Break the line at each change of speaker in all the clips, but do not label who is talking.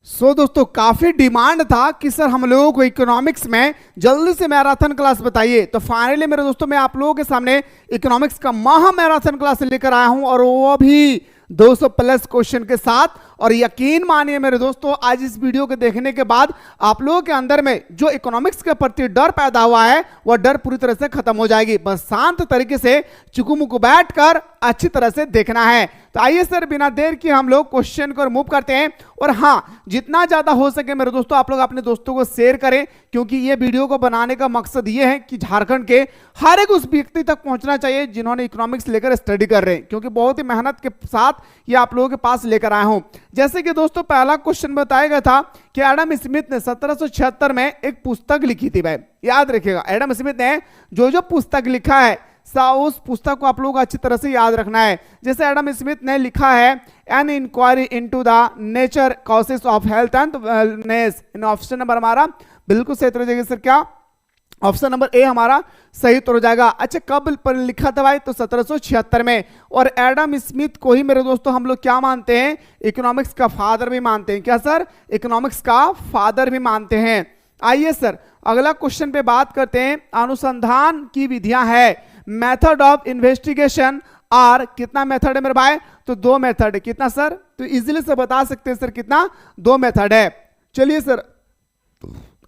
दोस्तों काफी डिमांड था कि सर हम लोगों को इकोनॉमिक्स में जल्दी से मैराथन क्लास बताइए। तो फाइनली मेरे दोस्तों मैं आप लोगों के सामने इकोनॉमिक्स का महा मैराथन क्लास लेकर आया हूं, और वो भी 200 प्लस क्वेश्चन के साथ। और यकीन मानिए मेरे दोस्तों, आज इस वीडियो को देखने के बाद आप लोगों के अंदर में जो इकोनॉमिक्स के प्रति डर पैदा हुआ है वह डर पूरी तरह से खत्म हो जाएगी। बस शांत तरीके से चुकुमुकु बैठकर अच्छी तरह से देखना है। तो आइए सर बिना देर की हम लोग क्वेश्चन को मूव करते हैं। और हाँ, जितना ज्यादा हो सके मेरे दोस्तों आप लोग अपने दोस्तों को शेयर करें, क्योंकि ये वीडियो को बनाने का मकसद ये है कि झारखंड के हर एक उस व्यक्ति तक पहुंचना चाहिए जिन्होंने इकोनॉमिक्स लेकर स्टडी कर रहे हैं, क्योंकि बहुत ही मेहनत के साथ ये आप लोगों के पास लेकर आया हूं। जैसे कि दोस्तों पहला क्वेश्चन बताया गया था कि एडम स्मिथ ने 1776 में एक पुस्तक लिखी थी। भाई याद रखिएगा, एडम स्मिथ ने जो पुस्तक लिखा है उस पुस्तक को आप लोग अच्छी तरह से याद रखना है। जैसे एडम स्मिथ ने लिखा है an inquiry into the nature causes of health and wellness. Option number हमारा बिल्कुल सही उत्तर हो जाएगा सर, क्या ऑप्शन नंबर ए हमारा सही उत्तर हो जाएगा। अच्छा, कब पर लिखा था भाई? तो 1776 में। और एडम स्मिथ को ही मेरे दोस्तों हम लोग क्या मानते हैं? इकोनॉमिक्स का फादर भी मानते हैं। क्या सर? इकोनॉमिक्स का फादर भी मानते हैं। आइए सर अगला क्वेश्चन पे बात करते हैं। अनुसंधान की विधियां है, मेथड ऑफ इन्वेस्टिगेशन आर। कितना मेथड है मेरे भाई? तो 2 मेथड है। कितना सर? तो इजीली से बता सकते हैं सर, कितना? 2 मेथड है। चलिए सर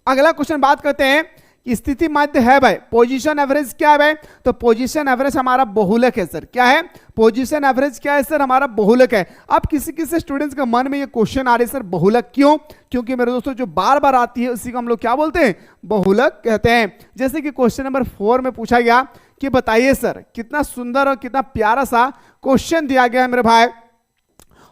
अगला क्वेश्चन बात करते हैं। स्थिति मध्य है भाई, पोजीशन एवरेज क्या है भाई? तो पोजीशन एवरेज हमारा बहुलक है सर। क्या है? पोजीशन एवरेज क्या है सर? हमारा बहुलक है। अब किसी किसी स्टूडेंट्स के मन में ये क्वेश्चन आ रही है सर, बहुलक क्यों? क्योंकि मेरे दोस्तों जो बार बार आती है उसी को हम लोग क्या बोलते हैं? बहुलक कहते हैं। जैसे कि क्वेश्चन नंबर 4 में पूछा गया कि बताइए सर, कितना सुंदर और कितना प्यारा सा क्वेश्चन दिया गया है मेरे भाई।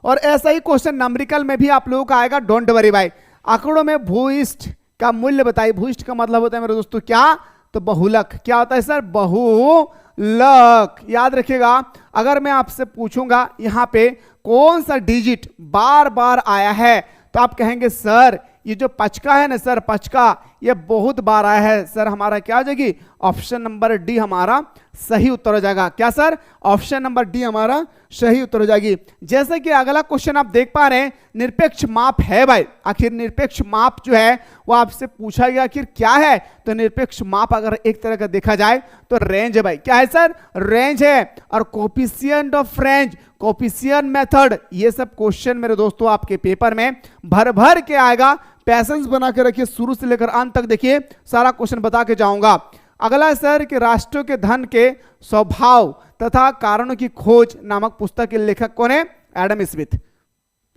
और ऐसा ही क्वेश्चन नंबरिकल में भी आप लोगों का आएगा, डोंट वरी भाई। आंकड़ों में भूयिष्ठ का मूल्य बताइए। भूयिष्ठ का मतलब होता है मेरे दोस्तों क्या? तो बहुलक। क्या होता है सर? बहुलक। याद रखिएगा, अगर मैं आपसे पूछूंगा यहां पे कौन सा डिजिट बार बार आया है, तो आप कहेंगे सर ये जो पचका है ना सर, पचका ये बहुत बार आया है सर। हमारा क्या हो जाएगी? ऑप्शन नंबर डी हमारा सही उत्तर हो जाएगा। क्या सर? ऑप्शन नंबर डी हमारा सही उत्तर हो जाएगी। जैसे कि अगला क्वेश्चन आप देख पा रहे हैं, निरपेक्ष माप है भाई। आखिर निरपेक्ष माप जो है वो आपसे पूछा गया आखिर क्या है? तो निरपेक्ष माप अगर एक तरह का देखा जाए तो रेंज है भाई। क्या है सर? रेंज है। और coefficient of range, coefficient method, ये सब क्वेश्चन मेरे दोस्तों आपके पेपर में भर भर के आएगा। पैसेंस बना के रखिए, शुरू से लेकर अंत तक देखिए, सारा क्वेश्चन बता के जाऊंगा। अगला सर कि राष्ट्रों के धन के स्वभाव तथा कारणों की खोज नामक पुस्तक के लेखक कौन है? Adam Smith.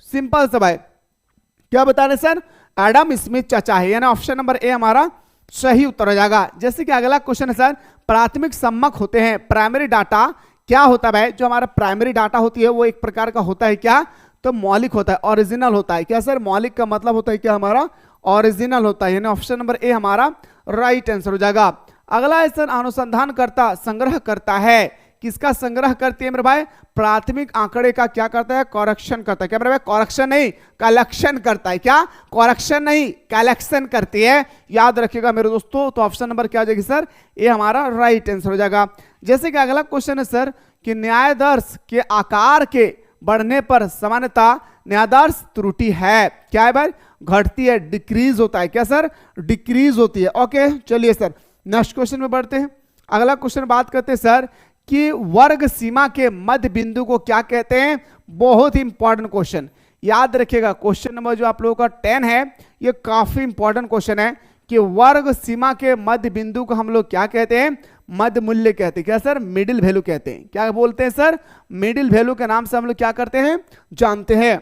सिंपल सा भाई, क्या बता रहे सर? एडम स्मिथ चाचा है, यानी ऑप्शन नंबर ए हमारा सही उत्तर हो जाएगा। जैसे कि अगला क्वेश्चन है सर, प्राथमिक सम्मक होते हैं। प्राइमरी डाटा क्या होता है भाई? जो हमारा प्राइमरी डाटा होती है वो एक प्रकार का होता है क्या? तो मौलिक होता है, ओरिजिनल होता है। क्या सर? मौलिक का मतलब होता है क्या हमारा? ओरिजिनल होता है, यानी ऑप्शन नंबर ए हमारा राइट आंसर हो जाएगा। अगला है सर, अनुसंधानकर्ता संग्रह करता है। किसका संग्रह करती है मेरे भाई? प्राथमिक आंकड़े का क्या करता है? करेक्शन करता है। क्या मेरे भाई? करेक्शन नहीं, कलेक्शन करता है। क्या? करेक्शन नहीं, कलेक्शन करती है। याद रखिएगा मेरे दोस्तों। तो ऑप्शन नंबर क्या हो जाएगी सर? ये हमारा राइट आंसर हो जाएगा। जैसे कि अगला क्वेश्चन है सर कि न्यायाधीश के आकार के बढ़ने पर सामान्यतः न्यायाधीश त्रुटि है। क्या है भाई? घटती है, डिक्रीज होता है। क्या सर? डिक्रीज होती है। ओके चलिए सर नेक्स्ट क्वेश्चन में बढ़ते हैं। अगला क्वेश्चन बात करते हैं सर कि वर्ग सीमा के मध्य बिंदु को क्या कहते हैं? बहुत ही इंपॉर्टेंट क्वेश्चन, याद रखिएगा। क्वेश्चन नंबर जो आप लोगों का 10 है, ये काफी इंपॉर्टेंट क्वेश्चन है कि वर्ग सीमा के मध्य बिंदु को हम लोग क्या कहते हैं? मध्य मूल्य कहते हैं। क्या सर? मिडिल वैल्यू कहते हैं। क्या बोलते हैं सर? मिडिल वैल्यू के नाम से हम लोग क्या करते हैं? जानते हैं।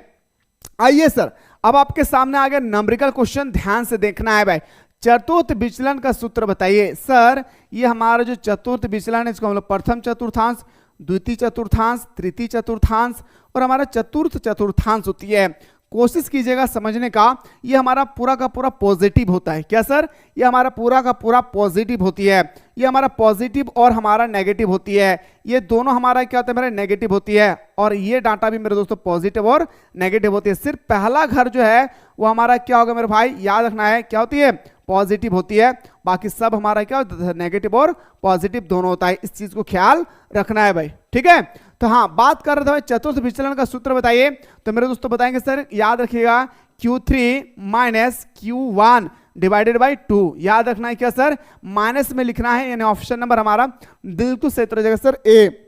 आइए सर अब आपके सामने आ गया नंबरिकल क्वेश्चन, ध्यान से देखना है भाई। चतुर्थ विचलन का सूत्र बताइए। सर ये हमारा जो चतुर्थ विचलन है इसको हम लोग प्रथम चतुर्थांश, द्वितीय चतुर्थांश, तृतीय चतुर्थांश और हमारा चतुर्थ चतुर्थांश होती है। कोशिश कीजिएगा समझने का। ये हमारा पूरा का पूरा पॉजिटिव होता है। क्या सर? ये हमारा पूरा का पूरा पॉजिटिव होती है। ये हमारा पॉजिटिव और हमारा नेगेटिव होती है। ये दोनों हमारा क्या होता है? मेरा नेगेटिव होती है। और ये डाटा भी मेरे दोस्तों पॉजिटिव और नेगेटिव होती है। सिर्फ पहला घर जो है वो हमारा क्या होगा मेरे भाई? याद रखना है, क्या होती है? पॉजिटिव होती है। बाकी सब हमारा क्या होता है? नेगेटिव और पॉजिटिव दोनों होता है। इस चीज को ख्याल रखना है भाई, ठीक है। तो हाँ, बात कर रहे थे चतुर्थ विचलन का सूत्र बताइए। तो मेरे दोस्तों बताएंगे सर, याद रखिएगा Q3 minus Q1 divided by 2। याद रखना है क्या सर, माइनस में लिखना है, यानी ऑप्शन नंबर हमारा बिल्कुल सही हो जाएगा सर ए।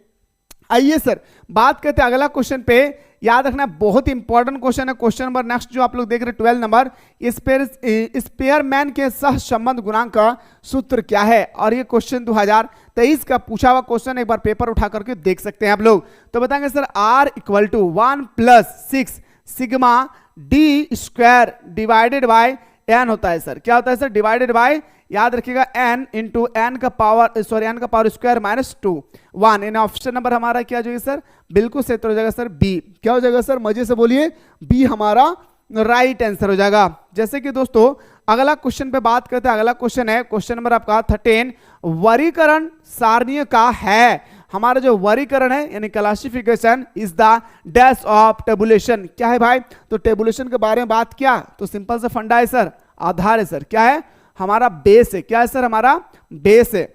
आइए सर बात करते हैं अगला क्वेश्चन पे। याद रखना बहुत इंपॉर्टेंट क्वेश्चन है। क्वेश्चन नंबर नेक्स्ट जो आप लोग देख रहे हैं 12 नंबर, स्पेयरमैन के सहसंबंध गुणांक का सूत्र क्या है। और ये क्वेश्चन 2023 का पूछा हुआ क्वेश्चन, एक बार पेपर उठा करके देख सकते हैं आप लोग। तो बताएंगे sir R equal to 1 plus 6 sigma D square divided by n होता है सर। क्या होता है सर, डिवाइडेड बाय, याद रखिएगा n इंटू n का पावर स्क्वायर माइनस 2 1। इन ऑप्शन नंबर हमारा क्या जो सर बिल्कुल सही हो जाएगा सर बी। क्या हो जाएगा सर, मजे से बोलिए, बी हमारा राइट आंसर हो जाएगा। जैसे कि दोस्तों अगला क्वेश्चन पे बात करते हैं। अगला क्वेश्चन है क्वेश्चन नंबर आपका 13, वर्गीकरण सारणी का है। हमारा जो वर्गीकरण है यानी classification is the dash of tabulation. क्या है भाई, तो टेबुलेशन के बारे में बात किया तो सिंपल से फंडा है सर, आधार है सर, क्या है हमारा बेस है। क्या है सर, हमारा बेस है।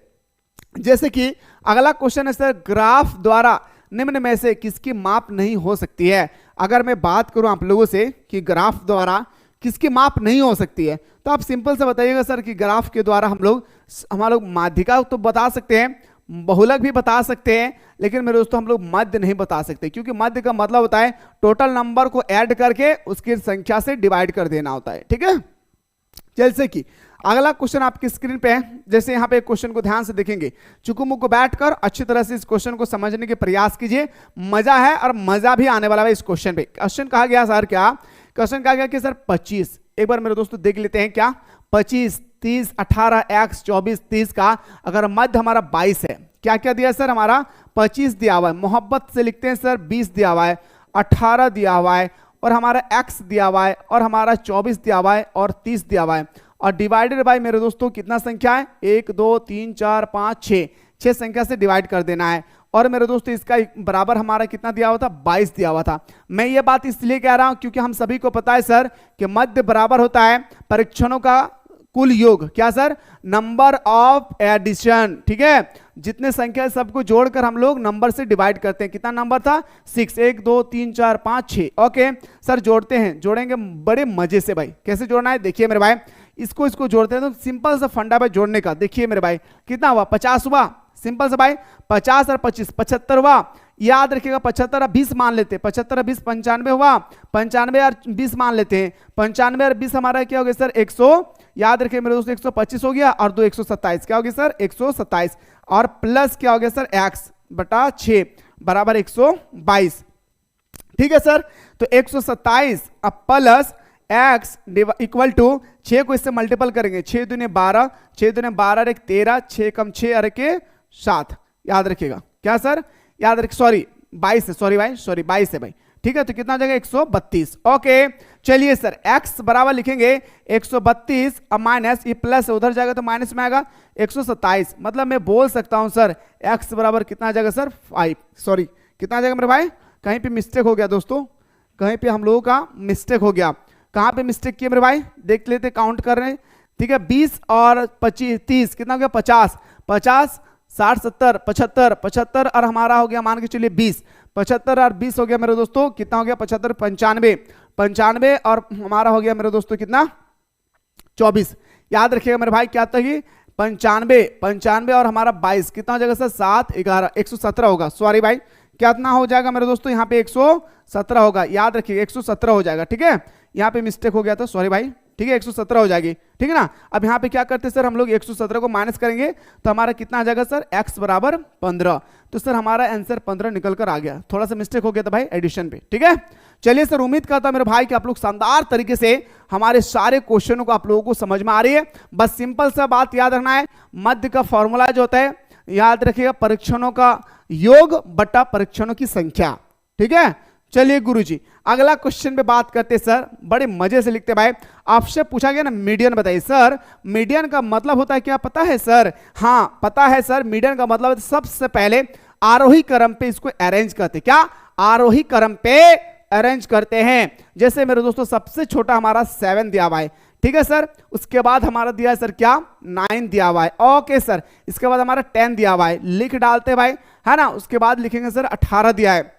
जैसे कि अगला क्वेश्चन है सर, ग्राफ द्वारा निम्न में से किसकी माप नहीं हो सकती है। अगर मैं बात करूं आप लोगों से कि ग्राफ द्वारा किसकी माप नहीं हो सकती है, तो आप सिंपल से बताइएगा सर कि ग्राफ के द्वारा हम लोग माध्यिका तो बता सकते हैं, बहुलक भी बता सकते हैं, लेकिन मेरे दोस्तों हम लोग मध्य नहीं बता सकते, क्योंकि मध्य का मतलब होता है टोटल नंबर को ऐड करके उसकी संख्या से डिवाइड कर देना होता है। ठीक है, जैसे कि अगला क्वेश्चन आपकी स्क्रीन पे है। जैसे यहाँ पे क्वेश्चन को ध्यान से देखेंगे, चुकुमुक को बैठकर अच्छी तरह से इस क्वेश्चन को समझने के प्रयास कीजिए, मजा है और मजा भी आने वाला है इस क्वेश्चन पे। क्वेश्चन कहा गया सर, क्या क्वेश्चन कहा गया कि सर 25, एक बार मेरे दोस्तों देख लेते हैं क्या, 25 30 18 x 24 30 का अगर मध्य हमारा 22 है, क्या क्या दिया सर, हमारा 25 दिया हुआ है, मोहब्बत से लिखते हैं सर 20 दिया हुआ है, 18 दिया हुआ है, और हमारा x दिया हुआ है, और हमारा 24 दिया हुआ है, और 30 दिया हुआ है, और डिवाइडेड बाय मेरे दोस्तों कितना संख्या है, 1 2 3 4 5 6 संख्या से डिवाइड कर देना है। और मेरे दोस्तों इसका बराबर हमारा कितना दिया हुआ था, 22 दिया हुआ था। मैं ये बात इसलिए कह रहा हूं क्योंकि हम सभी को पता है सर कि मध्य बराबर होता है परीक्षणों का कुल योग। क्या सर, नंबर ऑफ एडिशन। ठीक है, जितने संख्या सबको जोड़कर हम लोग नंबर से डिवाइड करते हैं। कितना नंबर था, 6 1 2 3 4 5 6। ओके सर, जोड़ते हैं, जोड़ेंगे बड़े मजे से भाई। कैसे जोड़ना है देखिए मेरे भाई, इसको जोड़ते हैं तो सिंपल सा फंडा भाई जोड़ने का। देखिए मेरे भाई कितना हुआ, 50 हुआ, सिंपल से भाई 50 और 25 75 हुआ। याद रखिएगा 75 और 20 मान लेते हैं, 75 और 20 95 हुआ, 95 और 20 मान लेते हैं, 95 और 20 हमारा क्या हो गया सर 100। याद रखिए मेरे दोस्तों 125 हो गया, और 2 127, क्या हो गया सर 127, और प्लस क्या हो गया सर x बटा 6 बराबर 122। ठीक है सर, तो 127 अब प्लस x इक्वल टू 6 को इससे मल्टीपल करेंगे, 6 दूने 12, 6 दूने 12 एक 13, 6 कम 6 और के 7। याद रखिएगा क्या सर, याद रखिए सॉरी 22 है, सॉरी भाई सॉरी 22 है भाई। ठीक है, तो कितना हो जाएगा 132। ओके चलिए सर, x बराबर लिखेंगे 132 अब माइनस, ये प्लस उधर जाएगा तो माइनस में आएगा 127। मतलब मैं बोल सकता हूं सर x बराबर कितना आ जाएगा सर 5, सॉरी कितना आ जाएगा मेरे भाई, कहीं पे मिस्टेक हो गया दोस्तों, कहीं पे हम लोगों का मिस्टेक हो गया। कहां पे मिस्टेक किया मेरे भाई, देख लेते, काउंट कर रहे हैं। ठीक है, 20 और 25 30 कितना हो गया 50 50 60 70 75 75 और हमारा हो गया मान के चलिए 20, 75 और 20 हो गया मेरे दोस्तों कितना हो गया 75 95 95 और हमारा हो गया मेरे दोस्तों कितना 24। याद रखिएगा मेरे भाई क्या था कि 95 और हमारा 22 कितना हो जाएगा सर 7 11 117 होगा। सॉरी भाई कितना हो जाएगा मेरे दोस्तों, यहाँ पे 117 होगा। याद रखिएगा 117 हो जाएगा। ठीक है, यहाँ पे मिस्टेक हो गया था, सॉरी भाई। ठीक है 117 हो जाएगी, ठीक है ना। अब यहाँ पे क्या करते हैं सर, हम लोग 117 को माइनस करेंगे तो हमारा कितना आ जाएगा सर x बराबर 15। तो सर हमारा आंसर 15 निकल कर आ गया, थोड़ा सा मिस्टेक हो गया था भाई एडिशन पे। ठीक है, चलिए सर उम्मीद करता मेरे भाई कि आप लोग शानदार तरीके से हमारे सारे क्वेश्चनों को आप लोगों को समझ में आ रही है। बस सिंपल सा बात याद रखना है, मध्य का फॉर्मूला जो होता है याद रखिएगा परीक्षणों का योग बटा परीक्षणों की संख्या। ठीक है, चलिए गुरुजी अगला क्वेश्चन पे बात करते सर, बड़े मजे से लिखते भाई। आपसे पूछा गया ना मीडियन बताइए सर, मीडियन का मतलब होता है क्या पता है सर? हाँ पता है सर, मीडियन का मतलब सबसे पहले आरोही क्रम पे इसको अरेंज करते, क्या आरोही क्रम पे अरेंज करते हैं। जैसे मेरे दोस्तों सबसे छोटा हमारा 7 दिया हुआ है, ठीक है सर, उसके बाद हमारा दिया है सर क्या 9 दिया हुआ है। ओके सर, इसके बाद हमारा 10 दिया हुआ है, लिख डालते भाई है ना। उसके बाद लिखेंगे सर 18 दिया है,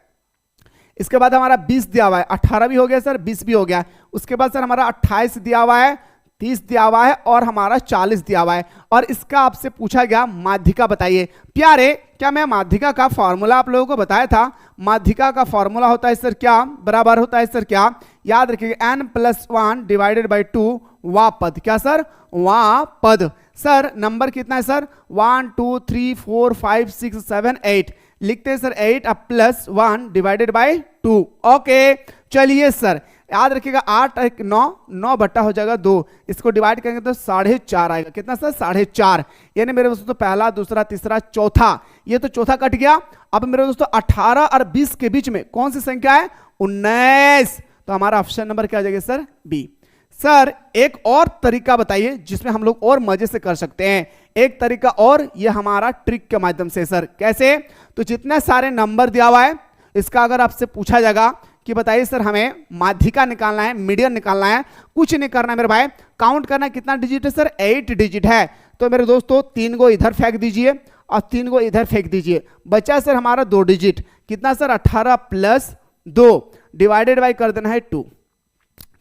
इसके बाद हमारा 20 दिया हुआ है, 18 भी हो गया सर, 20 भी हो गया। उसके बाद सर हमारा 28 दिया हुआ है, 30 दिया हुआ है और हमारा 40 दिया हुआ है। और इसका आपसे पूछा गया माध्यिका बताइए। प्यारे, क्या मैं माध्यिका का फॉर्मूला आप लोगों को बताया था? माध्यिका का फॉर्मूला होता है सर क्या, बराबर होता है सर क्या, याद रखिएगा n+1 डिवाइडेड बाई 2 वा पद। क्या सर? वा पद। सर नंबर कितना है सर? 1 2 3 4 5 6 7 8 लिखते हैं सर 8 अब +1 डिवाइडेड बाई 2। ओके चलिए सर याद रखिएगा 8 1 9 9 बट्टा हो जाएगा 2, इसको डिवाइड करेंगे तो 4.5 आएगा। कितना सर? 4.5। यानी मेरे दोस्तों पहला दूसरा तीसरा चौथा, ये तो चौथा कट गया। अब मेरे दोस्तों 18 और 20 के बीच में कौन सी संख्या है? 19। तो हमारा ऑप्शन नंबर क्या आ जाएगा सर? बी। सर एक और तरीका बताइए जिसमें हम लोग और मजे से कर सकते हैं। एक तरीका और, ये हमारा ट्रिक के माध्यम से। सर कैसे? तो जितने सारे नंबर दिया हुआ है इसका अगर आपसे पूछा जाएगा कि बताइए सर हमें माध्यिका निकालना है, मीडियन निकालना है, कुछ नहीं करना है मेरे भाई, काउंट करना है कितना डिजिट है सर? 8 डिजिट है। तो मेरे दोस्तों 3 को इधर फेंक दीजिए और 3 को इधर फेंक दीजिए, बचा सर हमारा 2 डिजिट। कितना सर? 18 + 2 डिवाइडेड बाई कर देना है 2।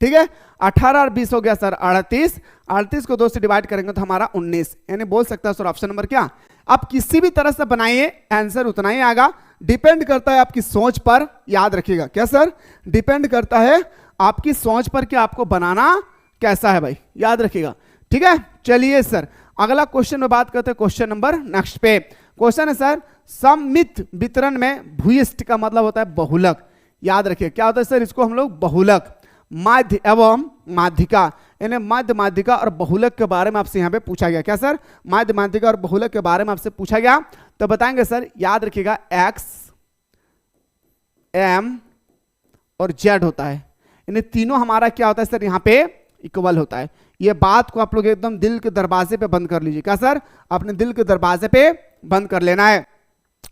ठीक है, 18 और 20 हो गया सर 38, 38 को 2 से डिवाइड करेंगे तो हमारा 19। यानी बोल सकता है सर ऑप्शन नंबर क्या? आप किसी भी तरह से बनाइए आंसर उतना ही आएगा, डिपेंड करता है आपकी सोच पर। याद रखिएगा क्या सर? डिपेंड करता है आपकी सोच पर कि आपको बनाना कैसा है भाई, याद रखिएगा। ठीक है चलिए सर अगला क्वेश्चन में बात करते हैं। क्वेश्चन नंबर नेक्स्ट पे क्वेश्चन है सर, सममित वितरण में भूयिष्ठ का मतलब होता है बहुलक। याद रखिए क्या होता है सर? इसको हम लोग बहुलक, माध्य एवं माध्यिका, यानी माध्य माध्यिका और बहुलक के बारे में आपसे यहाँ पे पूछा गया। क्या सर? माध्य माध्यिका और बहुलक के बारे में आपसे पूछा गया तो बताएंगे सर, याद रखिएगा x, m और z होता है, यानी तीनों हमारा क्या होता है सर? यहाँ पे इक्वल होता है। ये बात को आप लोग एकदम दिल के दरवाजे पे बंद कर लीजिए। क्या सर? अपने दिल के दरवाजे पे बंद कर लेना है।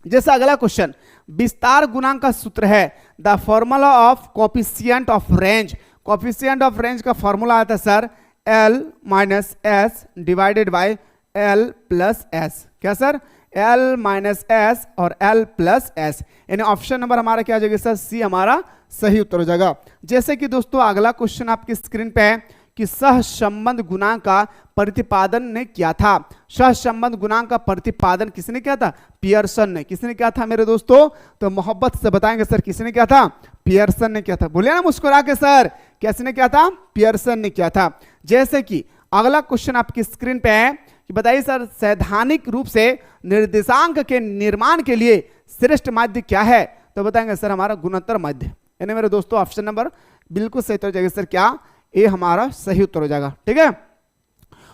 जैसे अगला क्वेश्चन, विस्तार गुणांक का सूत्र है the formula of coefficient of range. Coefficient of range का फॉर्मूला आता है sir L - S divided by L + S। क्या सर? L - S और L + S, यानी ऑप्शन नंबर हमारा क्या हो जाएगा सर? सी हमारा सही उत्तर हो जाएगा। जैसे कि दोस्तों अगला क्वेश्चन आपकी स्क्रीन पे है कि सहसंबंध गुणांक का प्रतिपादन ने किया था। सहसंबंध गुणांक का प्रतिपादन किसने किया था? पियर्सन ने। किसने किया था मेरे दोस्तों? तो मोहब्बत से बताएंगे सर किसने किया था? पियर्सन ने किया था। बोलिए ना मुस्कुरा के सर, किसने किया था? पियर्सन ने किया था। जैसे कि अगला क्वेश्चन आपकी स्क्रीन पे है कि बताइए सर सैद्धांतिक रूप से निर्देशांक के निर्माण के लिए श्रेष्ठ माध्य क्या है? तो बताएंगे सर हमारा गुणोत्तर माध्य। यानी मेरे दोस्तों ऑप्शन नंबर बिल्कुल सही उत्तर हो जाएगा सर क्या? ये हमारा सही उत्तर हो जाएगा। ठीक है,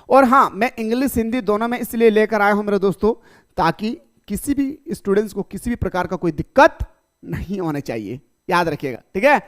और हाँ मैं इंग्लिश हिंदी दोनों में इसलिए लेकर आया हूं मेरे दोस्तों ताकि किसी भी स्टूडेंट्स को किसी भी प्रकार का कोई दिक्कत नहीं होना चाहिए, याद रखिएगा। ठीक है,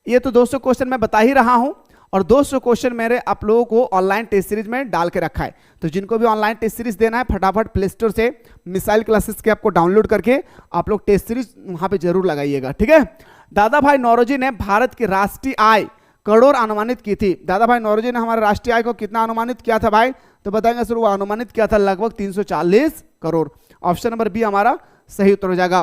ये तो 200 क्वेश्चन मैं बता ही रहा हूं और 200 क्वेश्चन मेरे आप लोगों को ऑनलाइन टेस्ट सीरीज में डाल के रखा है। तो जिनको भी ऑनलाइन टेस्ट सीरीज देना है फटाफट प्ले स्टोर से मिसाइल क्लासेस के आपको डाउनलोड करके आप लोग टेस्ट सीरीज वहां पे जरूर लगाइएगा। ठीक है, दादा भाई नौरोजी ने भारत की राष्ट्रीय आय करोड़ अनुमानित की थी। दादा भाई नौरोजी ने हमारे राष्ट्रीय आय को कितना अनुमानित किया था भाई? तो बताएंगे सर वो अनुमानित किया था लगभग 340 करोड़। ऑप्शन नंबर बी हमारा सही उत्तर हो जाएगा।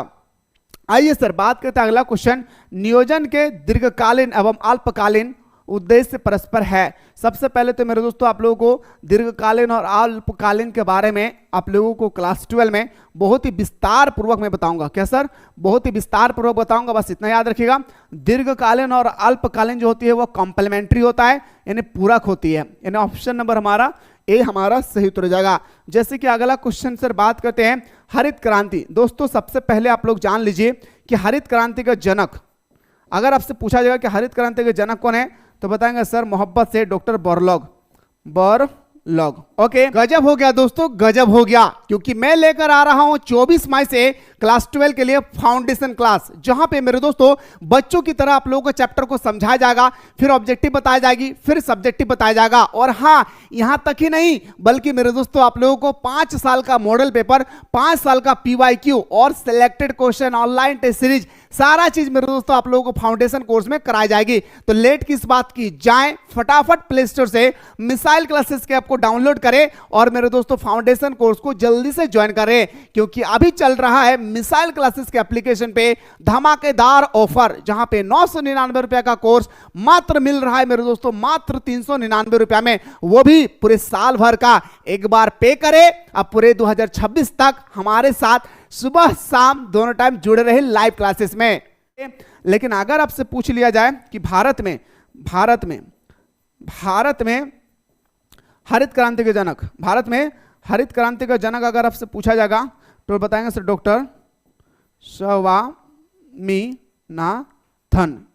आइए सर बात करते हैं अगला क्वेश्चन, नियोजन के दीर्घकालीन एवं अल्पकालीन उद्देश्य परस्पर है। सबसे पहले तो मेरे दोस्तों आप लोगों को दीर्घकालीन और अल्पकालीन के बारे में आप लोगों को क्लास 12 में बहुत ही विस्तार पूर्वक मैं बताऊंगा। क्या सर? बहुत ही विस्तार पूर्वक बताऊंगा, बस इतना याद रखिएगा। दीर्घकालीन और अल्पकालीन जो होती है वो कॉम्प्लीमेंट्री होता है, यानी पूरक होती है। यानी ऑप्शन नंबर हमारा ए हमारा सही उत्तर हो जाएगा। जैसे कि अगला क्वेश्चन सर बात करते हैं हरित क्रांति। दोस्तों सबसे पहले आप लोग जान लीजिए कि हरित क्रांति का जनक, अगर आपसे पूछा जाएगा कि हरित क्रांति के जनक कौन है तो बताएंगे सर मोहब्बत से डॉक्टर बर्लॉग। ओके, गजब हो गया दोस्तों, गजब हो गया, क्योंकि मैं लेकर आ रहा हूं 24 मई से क्लास 12 के लिए फाउंडेशन क्लास, जहां पे मेरे दोस्तों बच्चों की तरह आप लोगों को चैप्टर को समझाया जाएगा, फिर ऑब्जेक्टिव बताया जाएगी, फिर सब्जेक्टिव बताया जाएगा। और हाँ यहां तक ही नहीं बल्कि मेरे दोस्तों आप लोगों को 5 साल का मॉडल पेपर, 5 साल का PYQ और selected question, online test series, सारा चीज मेरे दोस्तों आप लोगों को फाउंडेशन कोर्स में कराई जाएगी। तो लेट किस बात की, जाएं फटाफट प्ले स्टोर से मिसाइल क्लासेस के आपको डाउनलोड करें और मेरे दोस्तों फाउंडेशन कोर्स को जल्दी से ज्वाइन करें, क्योंकि अभी चल रहा है मिसाइल क्लासेस के एप्लीकेशन पे धमाकेदार ऑफर, जहां पे 999 रुपया का कोर्स मात्र मिल रहा है मेरे दोस्तों, मात्र 399 रुपया में, वो भी पूरे साल भर का। एक बार पे करे, अब पूरे 2026 तक हमारे साथ सुबह शाम दोनों टाइम जुड़े रहे लाइव क्लासेस में। लेकिन अगर आपसे पूछ लिया जाए कि भारत में हरित क्रांति के जनक, भारत में हरित क्रांति का जनक अगर आपसे पूछा जाएगा तो बताएंगे सर डॉक्टर स्वामीनाथन।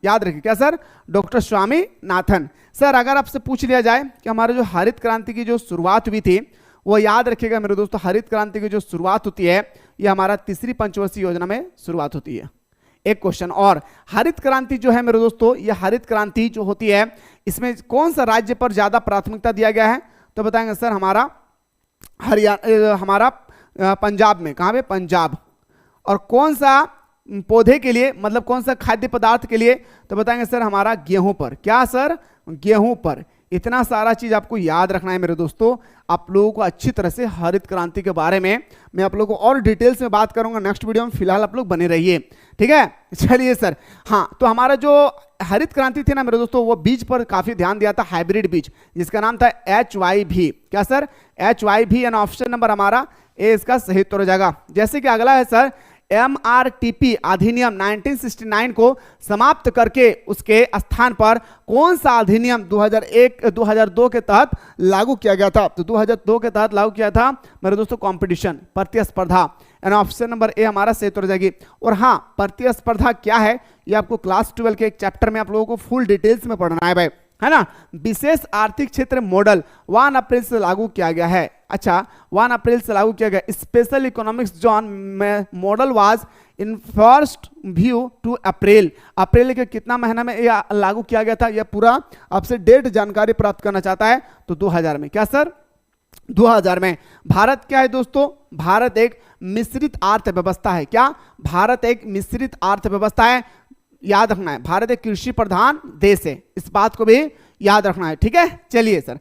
याद रखिए, क्या सर? डॉक्टर स्वामीनाथन। सर अगर आपसे पूछ लिया जाए कि हमारे जो हरित क्रांति की जो शुरुआत हुई थी, वो याद रखिएगा मेरे दोस्तों, हरित क्रांति की जो शुरुआत होती है ये हमारा तीसरी पंचवर्षीय योजना में शुरुआत होती है। एक क्वेश्चन और, हरित क्रांति जो है मेरे दोस्तों, ये हरित क्रांति जो होती है इसमें कौन सा राज्य पर ज्यादा प्राथमिकता दिया गया है? तो बताएंगे सर हमारा पंजाब में। कहां पे? पंजाब। और कौन सा पौधे के लिए, मतलब कौन सा खाद्य पदार्थ के लिए? तो बताएंगे सर हमारा गेहूं पर। क्या सर? गेहूं पर। इतना सारा चीज आपको याद रखना है मेरे दोस्तों। आप लोगों को अच्छी तरह से हरित क्रांति के बारे में मैं आप लोगों को और डिटेल्स में बात करूंगा नेक्स्ट वीडियो में, फिलहाल आप लोग बने रहिए, ठीक है? चलिए सर, हाँ, तो हमारा जो हरित क्रांति थी ना मेरे दोस्तों, वो बीज पर काफी ध्यान दिया था, हाइब्रिड बीज, जिसका नाम था HYV। क्या sir? HYV। And option number हमारा ए इसका सही उत्तर हो जाएगा। जैसे कि अगला है सर, MRTP अधिनियम 1969 को समाप्त करके उसके स्थान पर कौन सा अधिनियम 2002 के तहत लागू किया गया था? तो 2002 के तहत लागू किया था मेरे दोस्तों कॉम्पिटिशन, प्रतिस्पर्धा। एंड ऑप्शन नंबर ए हमारा सही उत्तर हो जाएगी। और हाँ, प्रतिस्पर्धा क्या है ये आपको क्लास 12 के एक चैप्टर में आप लोगों को फुल डिटेल्स में पढ़ना है भाई, है ना? विशेष आर्थिक क्षेत्र मॉडल 1 अप्रैल से लागू किया गया है। अच्छा, 1 अप्रैल से लागू किया गया। स्पेशल इकोनॉमिक्स जोन में model was in first view to April. अप्रैल के कितना महीना में यह लागू किया गया था? यह पूरा आपसे डेट जानकारी प्राप्त करना चाहता है तो 2000 में। क्या सर? 2000 में। भारत क्या है दोस्तों? भारत एक मिश्रित अर्थव्यवस्था है। क्या? भारत एक मिश्रित अर्थव्यवस्था है। याद रखना है, भारत एक कृषि प्रधान देश है, इस बात को भी याद रखना है, ठीक है? चलिए सर,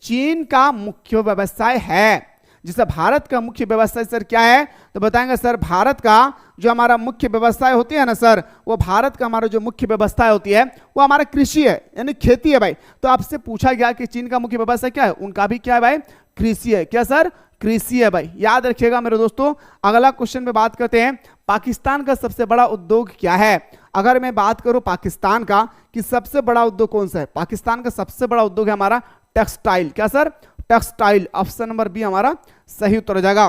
चीन का मुख्य व्यवसाय है, जिसे भारत का मुख्य व्यवसाय सर क्या है? तो बताएंगे सर भारत का जो हमारा मुख्य व्यवसाय होती है ना सर, वो भारत का हमारा जो मुख्य व्यवसाय होती है वो हमारा कृषि है, यानी खेती है भाई। तो आपसे पूछा गया कि चीन का मुख्य व्यवसाय क्या है? उनका भी क्या है भाई? कृषि है। क्या सर? कृषि है भाई। याद रखिएगा मेरे दोस्तों। अगला क्वेश्चन में बात करते हैं, पाकिस्तान का सबसे बड़ा उद्योग क्या है? अगर मैं बात करूं पाकिस्तान का कि सबसे बड़ा उद्योग कौन सा है, पाकिस्तान का सबसे बड़ा उद्योग है हमारा टेक्सटाइल। क्या sir? Textile. Option number B हमारा सही उत्तर हो जाएगा।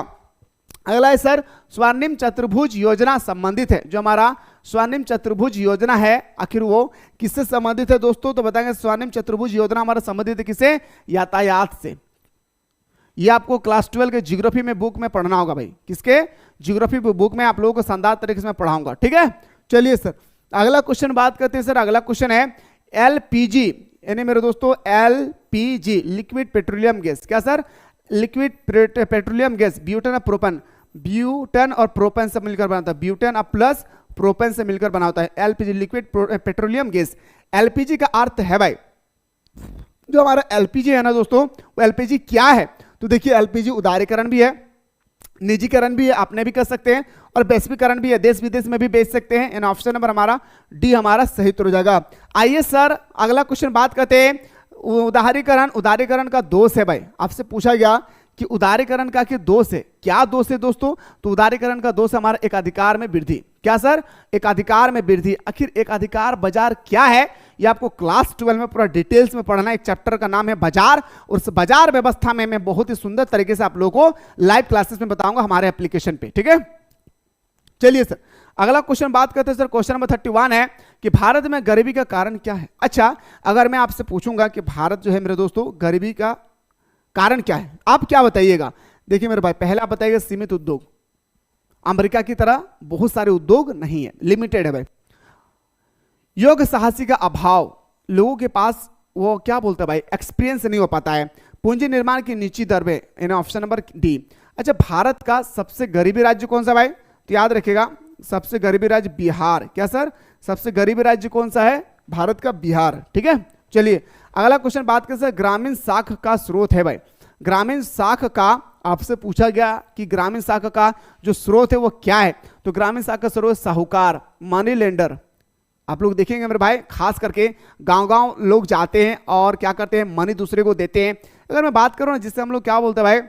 अगला है सर, स्वर्णिम चतुर्भुज योजना संबंधित है। जो हमारा स्वर्णिम चतुर्भुज योजना है, आखिर वो किससे संबंधित है दोस्तों? तो बताएंगे स्वर्णिम चतुर्भुज योजना हमारा संबंधित है किसे? यातायात से। ये आपको क्लास 12 के ज्योग्राफी में बुक में पढ़ना होगा भाई। किसके? ज्योग्राफी बुक में आप लोगों को शानदार तरीके से मैं पढ़ाऊंगा, ठीक है? चलिए सर, अगला क्वेश्चन बात करते हैं सर। अगला क्वेश्चन है LPG, यानी मेरे दोस्तों LPG, लिक्विड पेट्रोलियम गैस। क्या sir? Liquid petroleum gas, butane और प्रोपेन, ब्यूटेन और प्रोपेन से मिलकर बनाता है, ब्यूटेन और प्लस प्रोपेन से मिलकर बना होता है LPG, liquid petroleum gas. LPG का अर्थ है भाई, जो हमारा LPG है ना दोस्तों, वो LPG क्या है? तो देखिए, LPG उदारीकरण भी है, निजीकरण भी है, अपने भी कर सकते हैं, और वैश्वीकरण भी है, देश विदेश में भी बेच सकते हैं। इन ऑप्शन नंबर हमारा डी हमारा सही उत्तर हो जाएगा। आइए सर, अगला क्वेश्चन बात करते हैं, उदारीकरण का दोष है भाई। आपसे पूछा गया कि उदारीकरण का क्या दोष है? क्या दोष है दोस्तों? तो उदारीकरण का दोष हमारा एकाधिकार में वृद्धि। क्या सर? एकाधिकार में वृद्धि। आखिर एकाधिकार बाजार क्या है? ये आपको क्लास 12 में पूरा डिटेल्स में पढ़ना है। एक चैप्टर का नाम है बाजार, और उस बाजार व्यवस्था में मैं बहुत ही सुंदर तरीके से आप लोगों को लाइव क्लासेस में बताऊंगा हमारे एप्लीकेशन पे, ठीक है? चलिए सर, अगला क्वेश्चन बात करते हैं सर। क्वेश्चन नंबर 31 है कि भारत में गरीबी का कारण क्या है? अच्छा, अगर मैं आपसे पूछूंगा कि भारत जो है मेरे दोस्तों गरीबी का कारण क्या है, आप क्या बताइएगा? देखिए मेरे भाई, पहला बताइएगा सीमित उद्योग। अमेरिका की तरह बहुत सारे उद्योग नहीं है, लिमिटेड है भाई। योग साहसी का अभाव, लोगों के पास वो क्या बोलते हैं भाई, एक्सपीरियंस नहीं हो पाता है। पूंजी निर्माण की नीची दरें, इन ऑप्शन नंबर डी। अच्छा, भारत का सबसे गरीबी राज्य कौन सा भाई? तो याद रखिएगा, सबसे गरीबी राज्य बिहार। क्या सर? सबसे गरीबी राज्य कौन सा है? भारत का बिहार, ठीक है? चलिए अगला क्वेश्चन बात करें सर, ग्रामीण साख का स्रोत है भाई। ग्रामीण साख का आपसे पूछा गया कि ग्रामीण शाखा का जो स्रोत है वो क्या है, तो ग्रामीण शाखा का स्रोत साहूकार, मनी लेंडर। आप लोग देखेंगे मेरे भाई, खास करके गांव-गांव लोग जाते हैं और क्या करते हैं, मनी दूसरे को देते हैं। अगर मैं बात करूं ना, जिससे हम लोग क्या बोलते हैं भाई,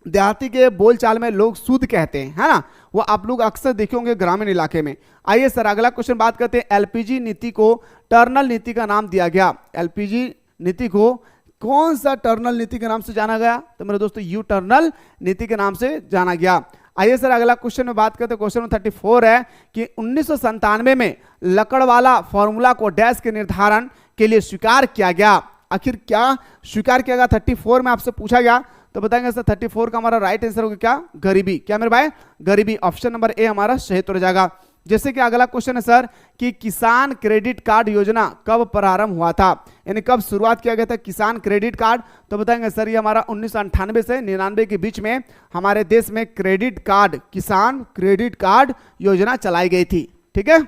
देहाती के बोलचाल में लोग सूद कहते हैं, है ना, वो आप लोग अक्सर देखे होंगे ग्रामीण इलाके में। आइए सर अगला क्वेश्चन बात करते हैं। एलपीजी नीति को टर्नल नीति का नाम दिया गया। एलपीजी नीति को कौन सा टर्नल नीति के नाम से जाना गया, तो मेरे दोस्तों यू टर्नल नीति के नाम से जाना गया। आइए सर अगला क्वेश्चन में बात करते हैं। क्वेश्चन नंबर 34 है कि 1997 में लकड़ वाला फॉर्मूला को डैश के निर्धारण के लिए स्वीकार किया गया। आखिर क्या स्वीकार किया गया 34 में, आपसे पूछा गया, तो बताएंगे सर 34 का हमारा राइट आंसर होगा क्या, गरीबी। क्या मेरे भाई, गरीबी। ऑप्शन नंबर ए हमारा सही हो जाएगा। जैसे कि अगला क्वेश्चन है सर कि किसान क्रेडिट कार्ड योजना कब प्रारंभ हुआ था, यानी कब शुरुआत किया गया था किसान क्रेडिट कार्ड, तो बताएंगे सर ये हमारा 1998 से 99 के बीच में हमारे देश में क्रेडिट कार्ड, किसान क्रेडिट कार्ड योजना चलाई गई थी। ठीक है,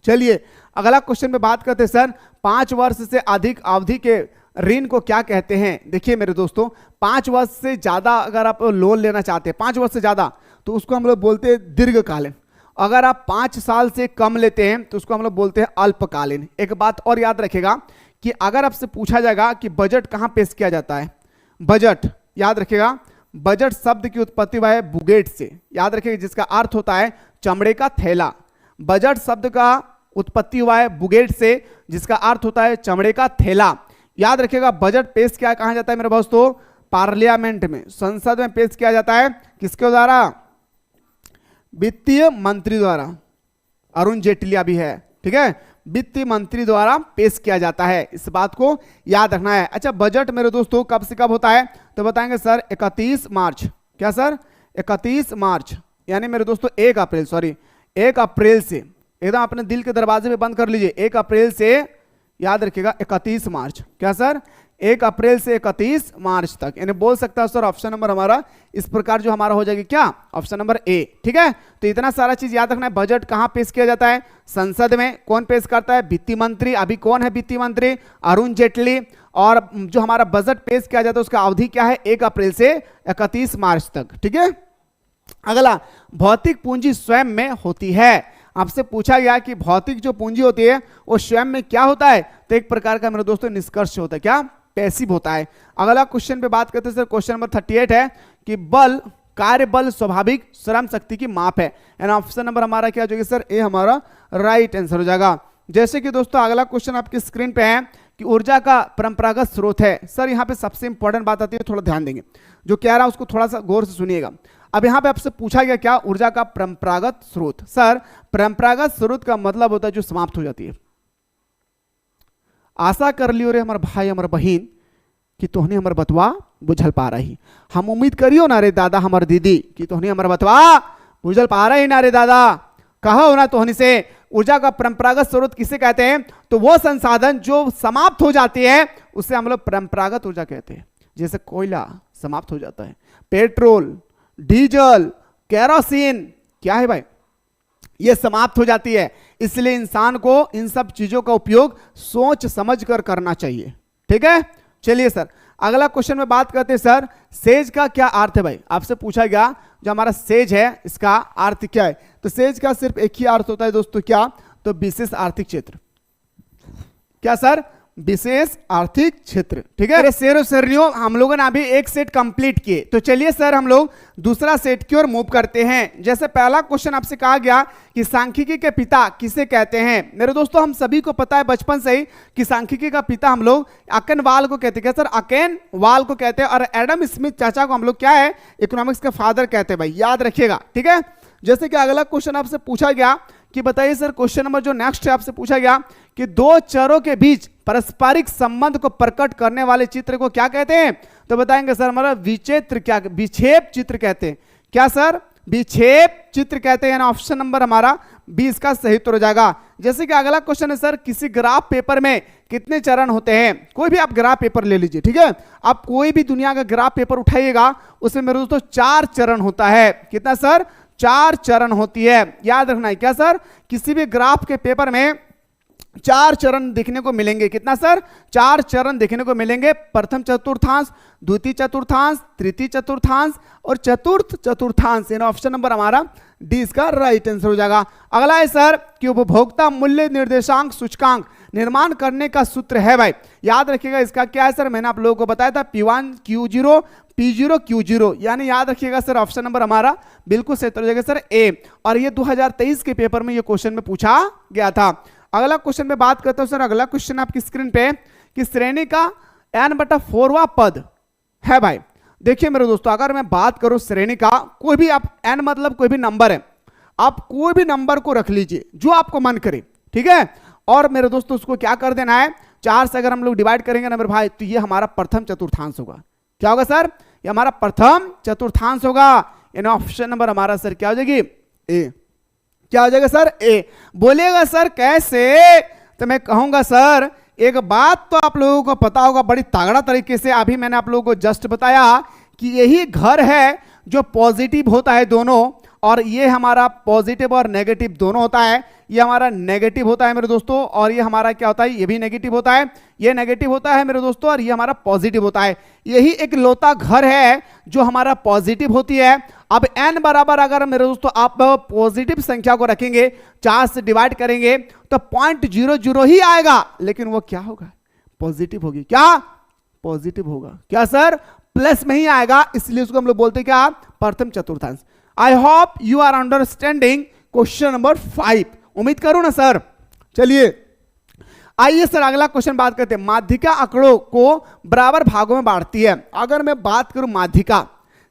चलिए अगला क्वेश्चन में बात करते हैं सर 5 वर्ष से अधिक अवधि के ऋण को क्या कहते हैं। देखिए मेरे दोस्तों, 5 वर्ष से ज्यादा अगर आप लोन लेना चाहते हैं, 5 वर्ष से ज्यादा, तो उसको हम लोग बोलते हैं दीर्घकालीन। अगर आप 5 साल से कम लेते हैं तो उसको हम लोग बोलते हैं अल्पकालीन। एक बात और याद रखेगा कि अगर आपसे पूछा जाएगा कि बजट कहां पेश किया जाता है, बजट याद रखेगा, बजट शब्द की उत्पत्ति हुआ है बुगेट से, याद रखिएगा, जिसका अर्थ होता है चमड़े का थैला। बजट शब्द का उत्पत्ति हुआ है बुगेट से, जिसका अर्थ होता है चमड़े का थैला। याद रखिएगा बजट पेश किया कहा जाता है मेरे दोस्तों, पार्लियामेंट में, संसद में पेश किया जाता है। किसके द्वारा, वित्तीय मंत्री द्वारा। अरुण जेटली अभी है, ठीक है, वित्तीय मंत्री द्वारा पेश किया जाता है, इस बात को याद रखना है। अच्छा, बजट मेरे दोस्तों कब से कब होता है, तो बताएंगे सर 31 मार्च। क्या सर, 31 मार्च, यानी मेरे दोस्तों 1 अप्रैल, सॉरी 1 अप्रैल से, एकदम अपने दिल के दरवाजे में बंद कर लीजिए, 1 अप्रैल से याद रखिएगा 31 मार्च। क्या सर, 1 अप्रैल से 31 मार्च तक, यानी बोल सकता है सर ऑप्शन नंबर हमारा इस प्रकार जो हमारा हो जाएगी क्या, ऑप्शन नंबर ए। ठीक है, तो इतना सारा चीज याद रखना है। बजट कहां पेश किया जाता है, संसद में। कौन पेश करता है, वित्तीय मंत्री। अभी कौन है वित्तीय मंत्री, अरुण जेटली। और जो हमारा बजट पेश किया जाता है उसका अवधि क्या है, 1 अप्रैल से 31 मार्च तक। ठीक है, अगला, भौतिक पूंजी स्वयं में होती है। आपसे पूछा गया कि भौतिक जो पूंजी होती है वो स्वयं में क्या होता है, तो एक प्रकार का मेरे दोस्तों निष्कर्ष होता है, क्या, पैसिव होता है। अगला क्वेश्चन पे बात करते हैं सर, क्वेश्चन नंबर 38 है कि बल, कार्य बल स्वाभाविक श्रम शक्ति की माप है, एंड ऑप्शन नंबर हमारा क्या हो जाएगा सर, ए हमारा राइट आंसर हो जाएगा। जैसे कि दोस्तों अगला क्वेश्चन आपकी स्क्रीन पे है कि ऊर्जा का परंपरागत स्रोत है। सर यहाँ पे सबसे इंपॉर्टेंट बात आती है, थोड़ा ध्यान देंगे, जो कह रहा है उसको थोड़ा सा गौर से सुनिएगा। अब यहाँ पे आपसे पूछा गया क्या, ऊर्जा का परंपरागत स्रोत। सर परंपरागत स्रोत का मतलब होता है जो समाप्त हो जाती है। आशा कर लियो रे हमारे भाई हमारे बहन कि तोहनी हमारे बतवा बुझल पा रही, हम उम्मीद करियो ना रे दादा हमारे दीदी कि तोहनी हमारे बतवा बुझल पा रही ना रे दादा, कहो ना तोहनी से। ऊर्जा का परंपरागत स्रोत किसे कहते हैं, तो वो संसाधन जो समाप्त हो जाती है उसे हम लोग परंपरागत ऊर्जा कहते हैं। जैसे कोयला समाप्त हो जाता है, पेट्रोल, डीजल, केरोसिन, क्या है भाई, ये समाप्त हो जाती है। इसलिए इंसान को इन सब चीजों का उपयोग सोच समझ कर करना चाहिए। ठीक है, चलिए सर अगला क्वेश्चन में बात करते हैं सर, सेज का क्या अर्थ है भाई। आपसे पूछा गया जो हमारा सेज है इसका अर्थ क्या है, तो सेज का सिर्फ एक ही अर्थ होता है दोस्तों, क्या, तो विशेष आर्थिक क्षेत्र। क्या सर, विशेष आर्थिक क्षेत्र। ठीक है, शेरों शेरनियों हम लोगों ने अभी एक सेट कंप्लीट किए, तो चलिए सर हम लोग दूसरा सेट की ओर मूव करते हैं। जैसे पहला क्वेश्चन आपसे कहा गया कि सांख्यिकी के पिता किसे कहते हैं। मेरे दोस्तों हम सभी को पता है बचपन से ही कि सांख्यिकी का पिता हम लोग अकेनवाल को कहते हैं। क्या सर, अकेनवाल को कहते हैं। और एडम स्मिथ चाचा को हम लोग क्या है, इकोनॉमिक्स का फादर कहते हैं भाई, याद रखिएगा। ठीक है, जैसे कि अगला क्वेश्चन आपसे पूछा गया कि बताइए सर, क्वेश्चन नंबर जो नेक्स्ट है आपसे पूछा गया कि दो चरों के बीच पारस्परिक संबंध को प्रकट करने वाले चित्र को क्या कहते हैं, तो बताएंगे सर हमारा विचित्र, क्या, विक्षेप चित्र कहते हैं। क्या सर, विक्षेप चित्र कहते हैं। ऑप्शन नंबर हमारा 20 का सही उत्तर हो जाएगा। जैसे कि अगला क्वेश्चन है सर, किसी ग्राफ पेपर में कितने चरण होते हैं। कोई भी आप ग्राफ पेपर ले लीजिए, ठीक है, आप कोई भी दुनिया का ग्राफ पेपर उठाइएगा उसमें मेरे दोस्तों 4 चरण होता है। कितना सर, 4 चरण होती है, याद रखना है। क्या सर, किसी भी ग्राफ के पेपर में चार चरण देखने को मिलेंगे। कितना सर? चार चरण देखने को मिलेंगे। प्रथम चतुर्थांश, द्वितीय चतुर्थांश, तृतीय चतुर्थांश और चतुर्थ चतुर्थांश। यानी ऑप्शन नंबर हमारा डी इसका राइट आंसर हो जाएगा। अगला है सर कि उपभोक्ता मूल्य निर्देशांक सूचकांक निर्माण करने का सूत्र है भाई, याद रखिएगा इसका क्या है सर, मैंने आप लोगों को बताया था P1 Q0 P0 Q0, यानी याद रखिएगा सर ऑप्शन नंबर हमारा बिल्कुल सही हो जाएगा सर ए। और ये 2023 के पेपर में ये क्वेश्चन में पूछा गया था। अगला क्वेश्चन में बात करता हूं सर, अगला क्वेश्चन आपकी स्क्रीन पे कि श्रेणी का n/4वां पद है भाई। देखिए मेरे दोस्तों, अगर मैं बात करूं श्रेणी का, कोई भी आप n मतलब कोई भी नंबर है, आप कोई भी नंबर को रख लीजिए जो आपको मन करे, ठीक है। और मेरे दोस्तों उसको क्या कर देना है, 4 से अगर हम लोग डिवाइड करेंगे ना मेरे भाई, तो ये हमारा प्रथम चतुर्थांश होगा। क्या होगा सर? ये हमारा प्रथम चतुर्थांश होगा। यानी ऑप्शन नंबर हमारा सर क्या हो जाएगी? ए। क्या हो जाएगा सर? ए। बोलिएगा सर कैसे? तो मैं कहूंगा सर एक बात तो आप लोगों को पता होगा बड़ी तगड़ा तरीके से, अभी मैंने आप लोगों को जस्ट बताया कि यही घर है जो पॉजिटिव होता है दोनों, और ये हमारा पॉजिटिव और नेगेटिव दोनों होता है। ये हमारा नेगेटिव होता है मेरे दोस्तों, और ये हमारा क्या होता है, ये भी नेगेटिव होता है, ये नेगेटिव होता है मेरे दोस्तों, और ये हमारा पॉजिटिव होता है। यही एक लौता घर है जो हमारा पॉजिटिव होती है। अब n बराबर अगर मेरे दोस्तों आप पॉजिटिव संख्या को रखेंगे, 4 से डिवाइड करेंगे तो 0.00 ही आएगा, लेकिन वो क्या होगा? पॉजिटिव होगी। क्या? पॉजिटिव होगा। क्या सर? प्लस में ही आएगा, इसलिए उसको हम लोग बोलते हैं क्या? प्रथम चतुर्थांश। I hope you are understanding question number 5। उम्मीद करूं ना सर। चलिए आइए सर अगला क्वेश्चन बात करते हैं। माध्यिका आंकड़ों को बराबर भागों में बांटती है। अगर मैं बात करूं माध्यिका,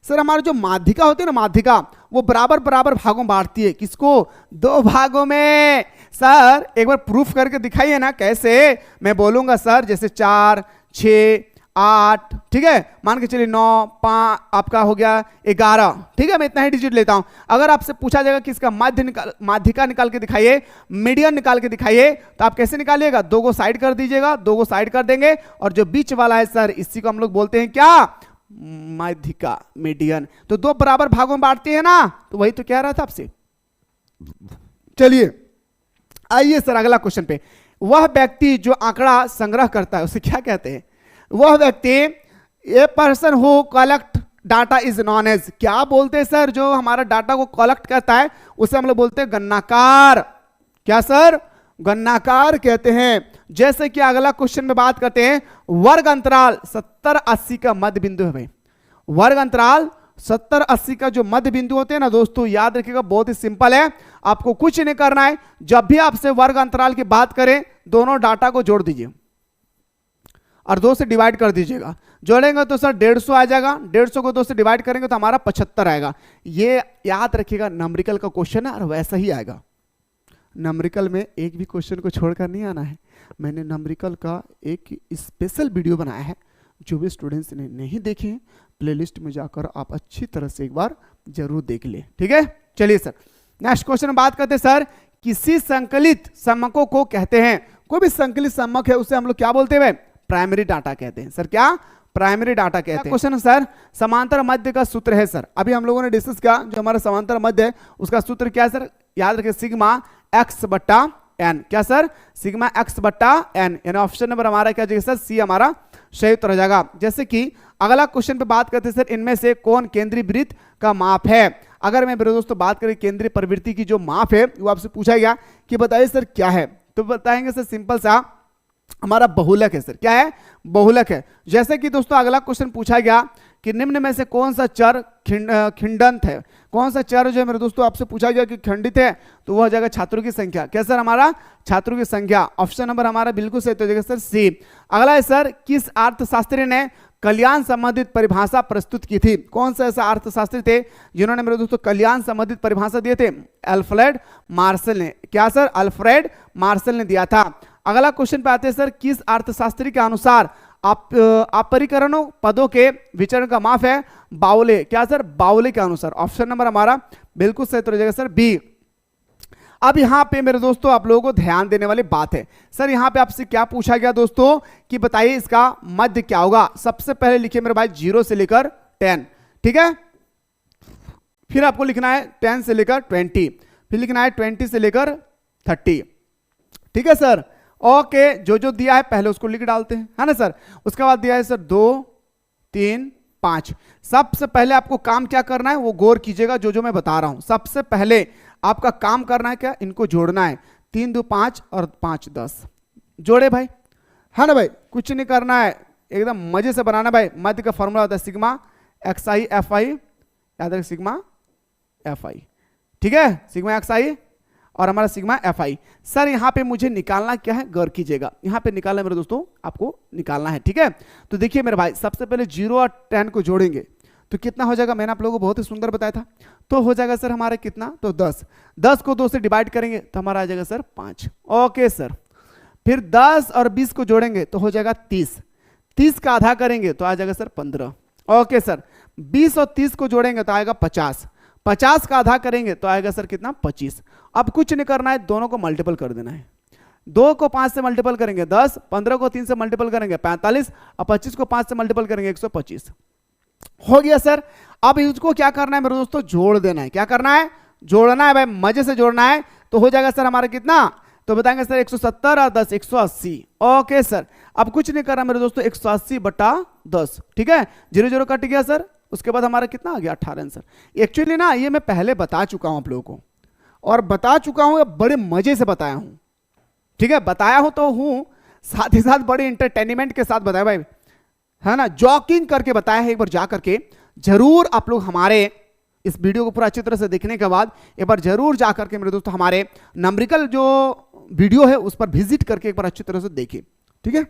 सर हमारा जो माध्यिका होती है ना, माध्यिका वो बराबर बराबर भागों में बांटती है। किसको? 2 भागों में। सर एक बार प्रूफ करके दिखाइए ना। कैसे? मैं बोलूंगा सर जैसे 4, 6, 8, ठीक है, मान के चलिए 9, 5 आपका हो गया 11, ठीक है, मैं इतना ही डिजिट लेता हूं। अगर आपसे पूछा जाएगा कि इसका माध्यिका निकाल के दिखाइए, मीडियन निकाल के दिखाइए, तो आप कैसे निकालिएगा? 2 को साइड कर दीजिएगा, 2 को साइड कर देंगे, और जो बीच वाला है सर इसी को हम लोग बोलते हैं क्या? माध्यिका, मीडियन। तो 2 बराबर भागों में बांटती है ना, तो वही तो कह रहा था आपसे। चलिए आइए सर अगला क्वेश्चन पे। वह व्यक्ति जो आंकड़ा संग्रह करता है उसे क्या कहते हैं? वह व्यक्ति, a person who collect data is known एज, क्या बोलते हैं सर? जो हमारा डाटा को कलेक्ट करता है उसे हम लोग बोलते हैं गणनाकार। क्या सर? गणनाकार कहते हैं। जैसे कि अगला क्वेश्चन में बात करते हैं, वर्ग अंतराल 70-80 का मध्य बिंदु है भाई। वर्ग अंतराल 70-80 का जो मध्य बिंदु होते हैं ना दोस्तों, याद रखिएगा बहुत ही सिंपल है, आपको कुछ नहीं करना है। जब भी आपसे वर्ग अंतराल की बात करें, दोनों डाटा को जोड़ दीजिए और 2 से डिवाइड कर दीजिएगा। जोड़ेंगे तो सर 150 आ जाएगा, 150 को 2 से डिवाइड करेंगे तो हमारा 75 आएगा। ये याद रखिएगा, नंबरिकल का क्वेश्चन है और वैसा ही आएगा। नंबरिकल में एक भी क्वेश्चन को छोड़कर नहीं आना है। मैंने नंबरिकल का एक स्पेशल वीडियो बनाया है, जो भी स्टूडेंट्स ने नहीं देखे हैं प्लेलिस्ट में जाकर आप अच्छी तरह से एक बार जरूर देख ले, ठीक है। चलिए सर नेक्स्ट क्वेश्चन में बात करते हैं सर, किसी संकलित समकों को कहते हैं। कोई भी संकलित समक है उसे हम लोग क्या बोलते हैं? प्राइमरी डाटा कहते हैं सर। क्या? प्राइमरी डाटा कहते हैं। क्वेश्चन सर समांतर मध्य का सूत्र है सर, अभी हम लोगों ने डिस्कस किया, जो हमारा समांतर मध्य है उसका सूत्र क्या है सर? याद रखिए सिग्मा x/n। क्या सर? Sigma x/n। यानी ऑप्शन नंबर हमारा क्या जाएगा सर? सी हमारा सही उत्तर हो जाएगा। जैसे कि अगला क्वेश्चन पे बात करते हैं सर, इनमें से कौन केंद्रीय वृत्त का माप है? अगर मैं मेरे दोस्तों बात करें केंद्रीय प्रवृत्ति की जो माप है, वो आपसे पूछा गया कि बताइए सर क्या है, तो बताएंगे सर सिंपल सा हमारा बहुलक है सर। क्या है? बहुलक है। जैसे कि दोस्तों अगला क्वेश्चन पूछा गया कि निम्न में से कौन सा चर खंडंत है? कौन सा चर जो है मेरे दोस्तों आपसे पूछा गया कि खंडित है, तो वह हो जाएगा छात्रों की संख्या। क्या सर? हमारा छात्रों की संख्या। ऑप्शन नंबर हमारा बिल्कुल सही हो जाएगा सर सी। अगला है सर, किस अर्थशास्त्री ने कल्याण संबंधित परिभाषा प्रस्तुत की थी? कौन सा ऐसा अर्थशास्त्री थे जिन्होंने मेरे दोस्तों कल्याण संबंधित परिभाषा दिए थे? अल्फ्रेड मार्शल ने। क्या सर? अल्फ्रेड मार्शल ने दिया था। अगला क्वेश्चन पे आते हैं सर, किस अर्थशास्त्री के अनुसार अपरिकरणों पदों के विचरण का माप है? बाउले। क्या सर? बाउले के अनुसार। ऑप्शन नंबर हमारा बिल्कुल सही हो जाएगा सर बी। अब यहां पे मेरे दोस्तों आप लोगों को ध्यान देने वाली बात है सर, यहां पे आपसे क्या पूछा गया दोस्तों कि बताइए इसका मध्य क्या होगा? सबसे पहले लिखिए मेरे भाई 0 से लेकर 10, ठीक है। फिर आपको लिखना है 10 से लेकर 20, फिर लिखना है 20 से लेकर 30, ठीक है सर। ओके, जो दिया है पहले उसको लिख डालते हैं, है ना सर। उसके बाद दिया है सर 2 3 5। सबसे पहले आपको काम क्या करना है वो गौर कीजिएगा, जो मैं बता रहा हूं। सबसे पहले आपका काम करना है क्या, इनको जोड़ना है। 3 2 5 और 5 10 जोड़े भाई, है ना भाई। कुछ नहीं करना है, एकदम मजे से बनाना भाई। मध्य का फॉर्मूला होता है sigma x I F I, याद रखिए सिग्मा एफ आई, ठीक है, सिग्मा एक्स आई और हमारा सिग्मा एफ आई। सर यहाँ पे मुझे निकालना क्या है, गौर कीजिएगा, यहाँ पे निकालना मेरे दोस्तों आपको निकालना है, ठीक है। तो देखिए मेरे भाई, सबसे पहले 0 और 10 को जोड़ेंगे तो कितना हो जाएगा, मैंने आप लोगों को बहुत ही सुंदर बताया था। तो हो जाएगा सर हमारा कितना, तो 10। 10 को 2 से डिवाइड करेंगे तो हमारा आ जाएगा सर 5। Okay sir. फिर 10 और 20 को जोड़ेंगे तो हो जाएगा 30। 30 का आधा करेंगे तो आ जाएगा सर 15। Okay sir. 20 और 30 को जोड़ेंगे तो आएगा 50। 50 का आधा करेंगे तो आएगा सर कितना, 25। अब कुछ नहीं करना है, दोनों को मल्टीपल कर देना है। 2 को 5 से मल्टीपल करेंगे 10, 15 को 3 से मल्टीपल करेंगे 45 और 25 को 5 से मल्टीपल करेंगे 125। हो गया सर। अब इसको क्या करना है मेरे दोस्तों, जोड़ देना है। क्या करना है, जोड़ना है भाई, मजे से जोड़ना है। तो हो जाएगा सर हमारा कितना, तो बताएंगे सर 170 और 10 180। Okay sir. अब कुछ नहीं करना मेरे दोस्तों, 180 बटा 10, ठीक है। 0 0 कट गया सर। उसके बाद हमारा कितना आ गया, 18 आंसर। एक्चुअली ना ये मैं पहले बता चुका हूं आप लोगों को, और बता चुका हूं, बड़े मजे से बताया हूं, ठीक है। बताया हूं तो हूं, साथ ही साथ बड़े इंटरटेनमेंट के साथ बताया भाई, है ना, जॉकिंग करके बताया है। एक बार जा करके जरूर आप लोग हमारे इस वीडियो को पूरा अच्छी तरह से देखने के बाद एक बार जरूर जा करके मेरे दोस्तों हमारे न्यूमेरिकल जो वीडियो है उस पर विजिट करके एक बार अच्छी तरह से देखिए, ठीक है।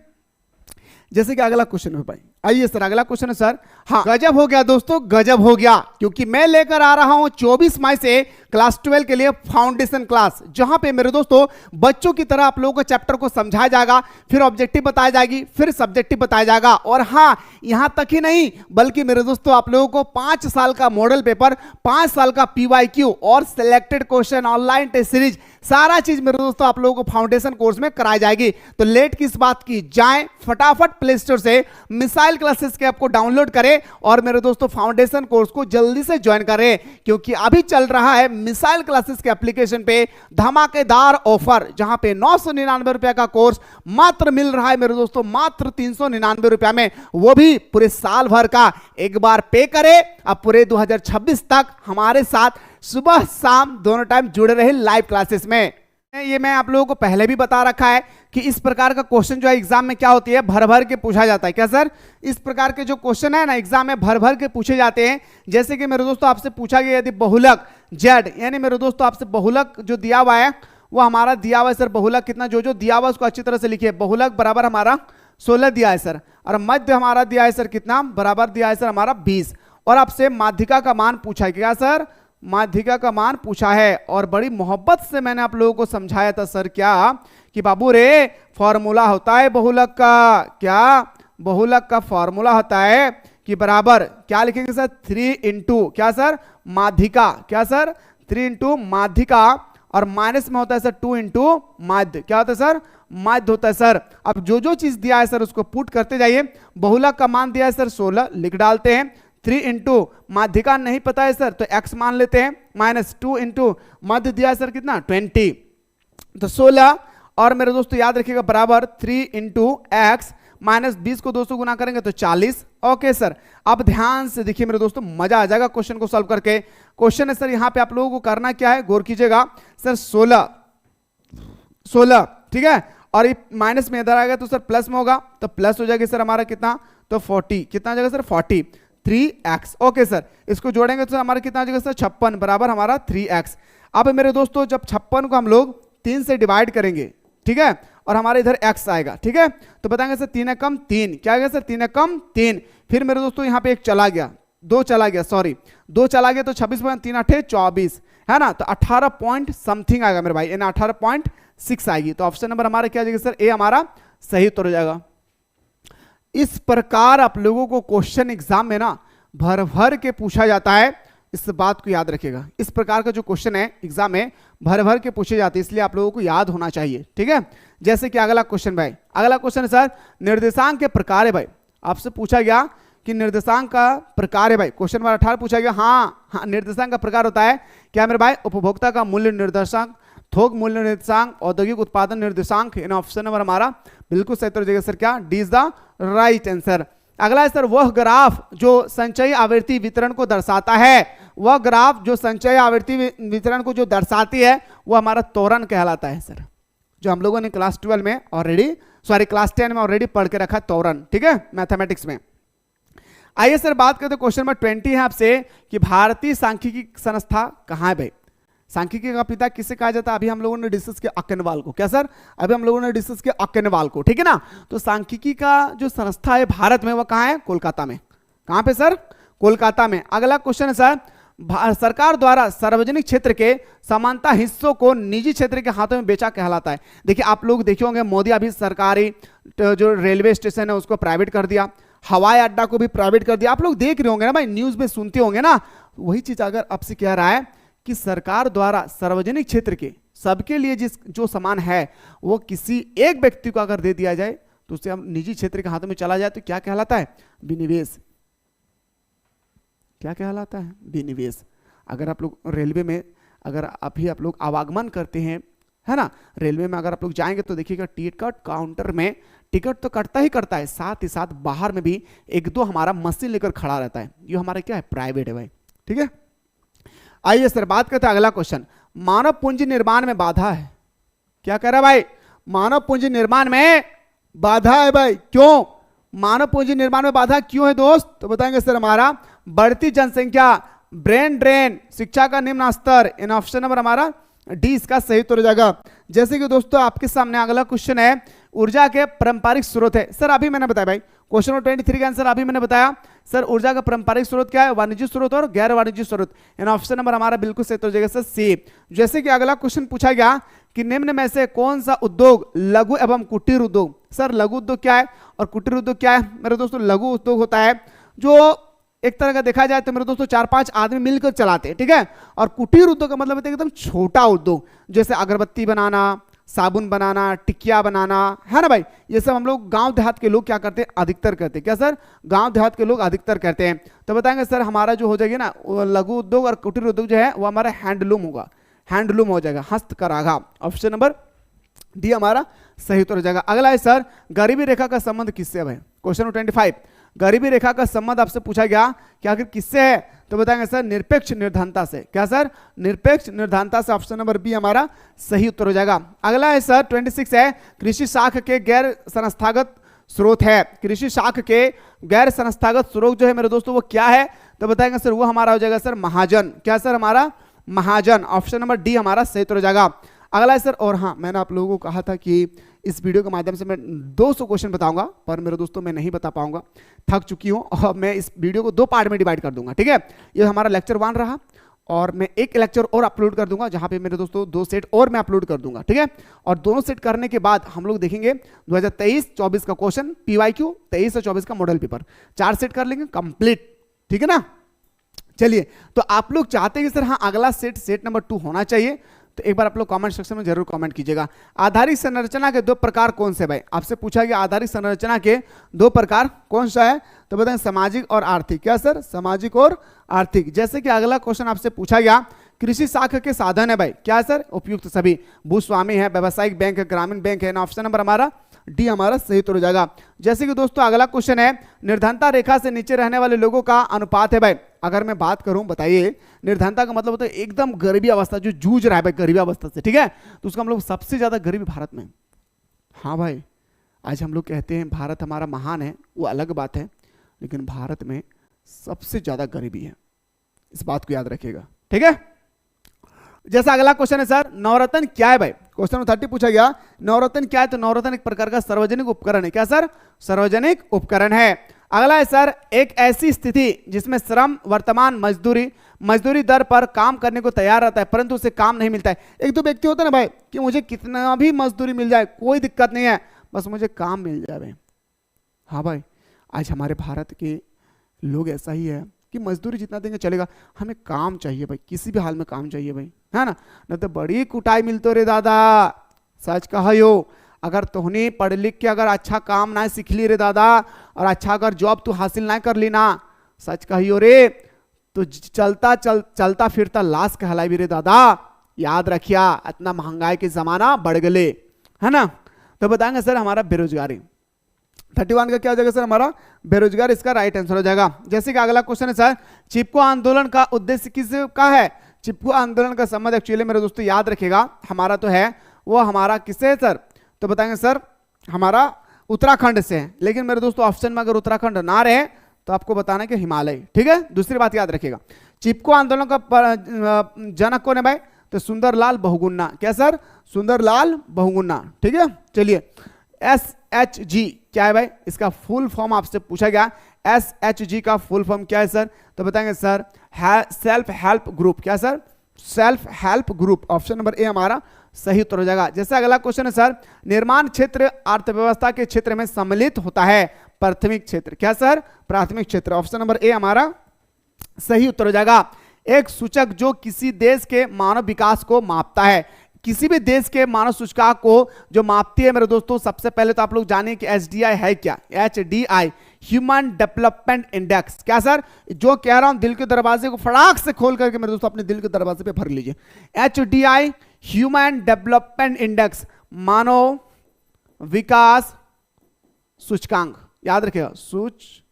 जैसे कि अगला क्वेश्चन है भाई, आइए सर अगला क्वेश्चन है सर। हाँ, गजब हो गया दोस्तों, गजब हो गया, क्योंकि मैं लेकर आ रहा हूं 24 मई से क्लास 12 के लिए फाउंडेशन क्लास, जहां पे मेरे दोस्तों बच्चों की तरह आप लोगों को चैप्टर को समझाया जाएगा, फिर ऑब्जेक्टिव बताया जाएगी, फिर सब्जेक्टिव बताया जाएगा। और हाँ, यहां तक ही नहीं, बल्कि मेरे दोस्तों आप लोगों को 5 साल का मॉडल पेपर, 5 साल का PYQ और selected question, online test series, सारा चीज मेरे दोस्तों आप लोगों को फाउंडेशन कोर्स में कराई जाएगी। तो लेट किस बात की, जाएं फटाफट प्ले स्टोर से मिसाइल क्लासेस के ऐप को डाउनलोड करें और मेरे दोस्तों फाउंडेशन कोर्स को जल्दी से ज्वाइन करें, क्योंकि अभी चल रहा है मिसाइल क्लासेस के एप्लीकेशन पे धमाकेदार ऑफर, जहां पे 999 रुपए का कोर्स मात्र मिल रहा है मेरे दोस्तों, मात्र 399 रुपए में, वो भी पूरे साल भर का। एक बार पे करें, अब पूरे 2026 तक हमारे साथ सुबह शाम दोनों टाइम जुड़े रहे लाइव क्लासेस में। ये मैं आप लोगों को पहले भी बता रखा है कि इस प्रकार का क्वेश्चन जो है एग्जाम में क्या होती है, भर भर के पूछा जाता है। क्या सर, इस प्रकार के जो क्वेश्चन है ना एग्जाम में भर भर के पूछे जाते हैं। जैसे कि मेरे दोस्तों आपसे पूछा गया यदि बहुलक जेड, यानी मेरे दोस्तों आपसे बहुलक जो दिया हुआ है वो हमारा दिया हुआ है सर, बहुलक कितना, जो दिया हुआ है उसको अच्छी तरह से लिखिए। बहुलक बराबर हमारा 16 दिया है सर, और मध्य हमारा दिया है सर कितना, बराबर दिया है सर हमारा 20। और आपसे माध्यिका का मान पूछा गया सर, माध्यिका का मान पूछा है, और बड़ी मोहब्बत से मैंने आप लोगों को समझाया था सर क्या, कि बाबू रे फॉर्मूला होता है बहुलक का, क्या बहुलक का फॉर्मूला होता है कि बराबर क्या लिखेंगे सर, 3 इंटू क्या सर, माध्यिका, क्या सर 3 इंटू माध्यिका, और माइनस में होता है सर 2 इंटू माध्य, क्या होता है सर, माध्य होता है सर। अब जो चीज दिया है सर उसको पुट करते जाइए। बहुलक का मान दिया है सर 16, लिख डालते हैं। 3 इंटू माध्यिका नहीं पता है सर तो x मान लेते हैं, माइनस 2 इंटू मध्य दिया है सर कितना 20, तो 16, और मेरे दोस्तों याद रखिएगा बराबर 3 इंटू एक्स, माइनस 20 को 200 गुना करेंगे तो 40। ओके सर, अब ध्यान से देखिए मेरे दोस्तों, मजा आ जाएगा क्वेश्चन को सॉल्व करके। क्वेश्चन है सर यहाँ पे आप लोगों को करना क्या है, गौर कीजिएगा सर, 16, ठीक है, और ये माइनस में इधर आएगा तो सर प्लस में होगा, तो प्लस हो जाएगा सर हमारा कितना, तो 40, कितना हो जाएगा सर 40, 3x। ओके सर, इसको जोड़ेंगे तो हमारा कितना आ जाएगा सर 56 बराबर हमारा 3x। अब मेरे दोस्तों जब 56 को हम लोग 3 से डिवाइड करेंगे, ठीक है, और हमारे इधर x आएगा, ठीक है, तो बताएंगे सर 3 कम 3, क्या आएगा सर 3 कम 3। फिर मेरे दोस्तों यहाँ पे एक चला गया, 2 चला गया, सॉरी 2 चला गया, तो 26 3 8 24 है ना, तो 18 पॉइंट समथिंग आएगा मेरे भाई, 18.6 आएगी। तो ऑप्शन नंबर हमारा क्या आ जाएगा सर, ए हमारा सही उत्तर हो जाएगा। इस प्रकार आप लोगों को क्वेश्चन एग्जाम में ना भर भर के पूछा जाता है, इस बात को याद रखिएगा। इस प्रकार का जो क्वेश्चन है एग्जाम में भर भर के पूछे जाते हैं, इसलिए आप लोगों को याद होना चाहिए, ठीक है। जैसे कि अगला क्वेश्चन भाई, अगला क्वेश्चन है सर निर्देशांक के प्रकार है भाई, आपसे पूछा गया कि निर्देशांक का प्रकार है भाई, क्वेश्चन नंबर 18 पूछा गया। हाँ, निर्देशांक का प्रकार होता है क्या मेरे भाई, उपभोक्ता का मूल्य निर्देशांक, थोक मूल्य निर्देशांक, औद्योगिक उत्पादन निर्देशांक, इन ऑप्शन नंबर हमारा बिल्कुल सही उत्तर हो जाएगा सर क्या, D is the right answer. अगला है सर वह ग्राफ जो संचयी आवृत्ति वितरण को दर्शाता है, वह ग्राफ जो संचयी आवृत्ति वितरण को जो दर्शाती है वो हमारा त्वरण कहलाता है सर, जो हम लोगों ने क्लास 12 में ऑलरेडी, सॉरी क्लास 10 में ऑलरेडी पढ़ के रखा त्वरण, ठीक है, मैथमेटिक्स में। आइए सर बात करते हैं क्वेश्चन नंबर 20 है आपसे कि भारतीय सांख्यिकी संस्था कहाँ है भाई। सांख्यिकी का पिता किसे कहा जाता है, अभी हम लोगों ने डिस्कस किया अक्केनवाल को, क्या सर, अभी हम लोगों ने डिस्कस किया अक्केनवाल को, ठीक है ना। तो सांख्यिकी का जो संस्था है भारत में वो कहाँ है, कोलकाता में। कहाँ पे सर, कोलकाता में। अगला क्वेश्चन है सर, सरकार द्वारा सार्वजनिक क्षेत्र के समानता हिस्सों को निजी क्षेत्र के हाथों में बेचा कहलाता है। देखिए आप लोग देखे होंगे मोदी अभी सरकारी जो रेलवे स्टेशन है उसको प्राइवेट कर दिया, हवाई अड्डा को भी प्राइवेट कर दिया, आप लोग देख रहे होंगे ना भाई, न्यूज में सुनते होंगे ना। वही चीज अगर आपसे कह रहा है कि सरकार द्वारा सार्वजनिक क्षेत्र के सबके लिए जिस जो सामान है वो किसी एक व्यक्ति को अगर दे दिया जाए तो उसे हम निजी क्षेत्र के हाथों में चला जाए तो क्या कहलाता है, विनिवेश। क्या कहलाता है, विनिवेश। अगर आप लोग रेलवे में अगर अभी आप लोग आवागमन करते हैं, है ना, रेलवे में अगर आप लोग जाएंगे तो देखिएगा टिकट काउंटर में टिकट तो कटता ही करता है, साथ ही साथ बाहर में भी एक दो हमारा मशीन लेकर खड़ा रहता है, ये हमारा क्या है, प्राइवेट है भाई, ठीक है। आइए सर बात करते हैं अगला क्वेश्चन, मानव पूंजी निर्माण में बाधा है। क्या कह रहा है भाई, मानव पूंजी निर्माण में बाधा है भाई, क्यों मानव पूंजी निर्माण में बाधा क्यों है दोस्त, तो बताएंगे सर हमारा बढ़ती जनसंख्या, ब्रेन ड्रेन, शिक्षा का निम्न स्तर, इन ऑप्शन नंबर हमारा डी इसका सही उत्तर हो जाएगा। जैसे कि दोस्तों आपके सामने अगला क्वेश्चन है, ऊर्जा के पारंपरिक स्रोत है। सर अभी मैंने बताया भाई, क्वेश्चन नंबर 23 का आंसर अभी मैंने बताया सर, ऊर्जा का पारंपरिक स्रोत क्या है, वाणिज्यिक स्रोत और गैर वाणिज्यिक स्रोत, इन ऑप्शन नंबर हमारा बिल्कुल सही उत्तर हो जाएगा सर सी। जैसे कि अगला क्वेश्चन पूछा गया कि निम्न में से कौन सा उद्योग लघु एवं कुटीर उद्योग, सर लघु उद्योग क्या है और कुटीर उद्योग क्या है मेरे दोस्तों। लघु उद्योग होता है जो एक तरह का देखा जाए तो मेरे दोस्तों 4-5 आदमी मिलकर चलाते हैं, ठीक है। और कुटीर उद्योग का मतलब है एकदम छोटा उद्योग, जैसे अगरबत्ती बनाना, साबुन बनाना, टिकिया बनाना, है ना भाई, ये सब हम लोग गांव देहात के लोग क्या करते हैं, अधिकतर करते हैं। क्या सर, गांव देहात के लोग अधिकतर करते हैं। तो बताएंगे सर हमारा जो हो जाएगी ना लघु उद्योग और कुटीर उद्योग जो है वो हमारा हैंडलूम होगा, हैंडलूम हो जाएगा, हस्तकराघा, ऑप्शन नंबर डी हमारा सही उत्तर हो जाएगा। अगला है सर, गरीबी रेखा का संबंध किससे है भाई, क्वेश्चन नंबर 25, गरीबी रेखा का संबंध आपसे पूछा गया कि आखिर किससे है, तो बताएंगे सर निरपेक्ष निर्धनता से। क्या सर, निरपेक्ष निर्धनता से, ऑप्शन नंबर बी हमारा सही उत्तर हो जाएगा। अगला है सर 26 है, कृषि शाख के गैर संस्थागत स्रोत है। कृषि शाख के गैर संस्थागत स्रोत जो है मेरे दोस्तों वो क्या है, तो बताएंगे सर वो हमारा हो जाएगा सर महाजन। क्या सर, हमारा महाजन, ऑप्शन नंबर डी हमारा सही उत्तर हो जाएगा। अगला है सर, और हाँ मैंने आप लोगों को कहा था कि इस वीडियो के माध्यम से मैं 200 क्वेश्चन बताऊंगा, पर मेरे दोस्तों मैं नहीं बता पाऊंगा, थक चुकी हूं, और मैं इस वीडियो को 2 पार्ट में डिवाइड कर दूंगा, ठीक है। ये हमारा लेक्चर 1 रहा और मैं एक लेक्चर और अपलोड कर दूंगा जहां पे मेरे दोस्तों 2 सेट और मैं अपलोड कर दूंगा, ठीक है। और दोनों सेट करने के बाद हम लोग देखेंगे 2023-24 का क्वेश्चन PYQ, 23 और 24 का मॉडल पेपर, 4 सेट कर लेंगे कंप्लीट, ठीक है ना। चलिए, तो आप लोग चाहते हैं कि सर हाँ अगला सेट नंबर 2 होना चाहिए, तो एक बार आप लोग कमेंट सेक्शन में जरूर कमेंट कीजिएगा। आधारिक संरचना के 2 प्रकार कौन से भाई, आपसे पूछा गया आधारिक संरचना के 2 प्रकार कौन सा है, तो बताएं सामाजिक और आर्थिक। क्या सर, सामाजिक और आर्थिक। जैसे कि अगला क्वेश्चन आपसे पूछा गया कृषि शाख के साधन है भाई, क्या सर, उपयुक्त सभी, भूस्वामी है, व्यावसायिक बैंक है, ग्रामीण बैंक है, ऑप्शन नंबर हमारा डी हमारा सही उत्तर हो जाएगा। जैसे कि दोस्तों अगला क्वेश्चन है, निर्धनता रेखा से नीचे रहने वाले लोगों का अनुपात है भाई। अगर मैं बात करूं, बताइए निर्धनता का मतलब होता है एकदम गरीबी अवस्था, जो जूझ रहा है भाई गरीबी अवस्था से, ठीक है, तो उसका हम लोग सबसे ज्यादा गरीबी भारत में। हाँ भाई, आज हम लोग कहते हैं भारत हमारा महान है, वो अलग बात है, लेकिन भारत में सबसे ज्यादा गरीबी है, इस बात को याद रखिएगा, ठीक है। जैसा अगला क्वेश्चन है सर, नवरत्न क्या है भाई, क्वेश्चन नंबर 30 पूछा गया नवरत्न क्या है, तो नवरत्न एक प्रकार का सार्वजनिक उपकरण है। क्या सर, सार्वजनिक उपकरण है। अगला है सर, एक ऐसी स्थिति जिसमें श्रम वर्तमान मजदूरी दर पर काम करने को तैयार रहता है परंतु उसे काम नहीं मिलता है। एक दो व्यक्ति होता है ना भाई कि मुझे कितना भी मजदूरी मिल जाए कोई दिक्कत नहीं है, बस मुझे काम मिल जाए। हाँ भाई, आज हमारे भारत के लोग ऐसा ही है कि मजदूरी जितना देंगे चलेगा, हमें काम चाहिए भाई, किसी भी हाल में काम चाहिए भाई, है ना, नहीं तो बड़ी कुटाई मिलतो रे दादा, सच कहा यो। अगर तुहने पढ़ लिख के अगर अच्छा काम ना सीख ली रे दादा, और अच्छा अगर जॉब तू हासिल ना कर ली ना, सच कहियो रे, तो चलता फिरता लाश कहलाई भी रे दादा, याद रखिया, इतना महंगाई के जमाना बढ़ गए, है ना। तो बताएंगे सर हमारा बेरोजगारी, 31 का क्या हो जाएगा सर हमारा बेरोजगार, इसका राइट आंसर हो जाएगा। जैसे कि अगला क्वेश्चन है सर, चिपको आंदोलन का उद्देश्य किसका है? चिपको आंदोलन का संबंध एक्चुअली मेरे दोस्तों याद रखेगा हमारा तो है वो हमारा किससे है सर? तो बताएंगे सर हमारा उत्तराखंड से है, लेकिन मेरे दोस्तों ऑप्शन में अगर उत्तराखंड ना रहे तो आपको बताना कि हिमालय, ठीक है। दूसरी बात याद रखिएगा, चिपको आंदोलन का जनक कौन है भाई? तो सुंदरलाल बहुगुणा। क्या सर? सुंदरलाल बहुगुणा, ठीक है। चलिए SHG क्या है भाई? इसका फुल फॉर्म आपसे पूछा गया, SHG का फुल फॉर्म क्या है सर? तो बताएंगे सर सेल्फ हेल्प ग्रुप। क्या sir? Self help group. Option number A हमारा सही उत्तर हो जाएगा। जैसे अगला क्वेश्चन है सर, निर्माण क्षेत्र अर्थव्यवस्था के क्षेत्र में सम्मिलित होता है, प्राथमिक क्षेत्र। क्या सर? प्राथमिक क्षेत्र। ऑप्शन नंबर ए हमारा सही उत्तर हो जाएगा। एक सूचक जो किसी देश के मानव विकास को मापता है, किसी भी देश के मानव सूचकांक को जो मापती है मेरे दोस्तों, सबसे पहले तो आप लोग जानिए कि HDI है क्या? HDI human development index. क्या सर? जो कह रहा हूं दिल के दरवाजे को फटाक से खोल करके मेरे दोस्तों अपने दिल के दरवाजे पे भर लीजिए। HDI ह्यूमन डेवलपमेंट इंडेक्स, मानव विकास सूचकांक, याद रखिएगा, सूचकांक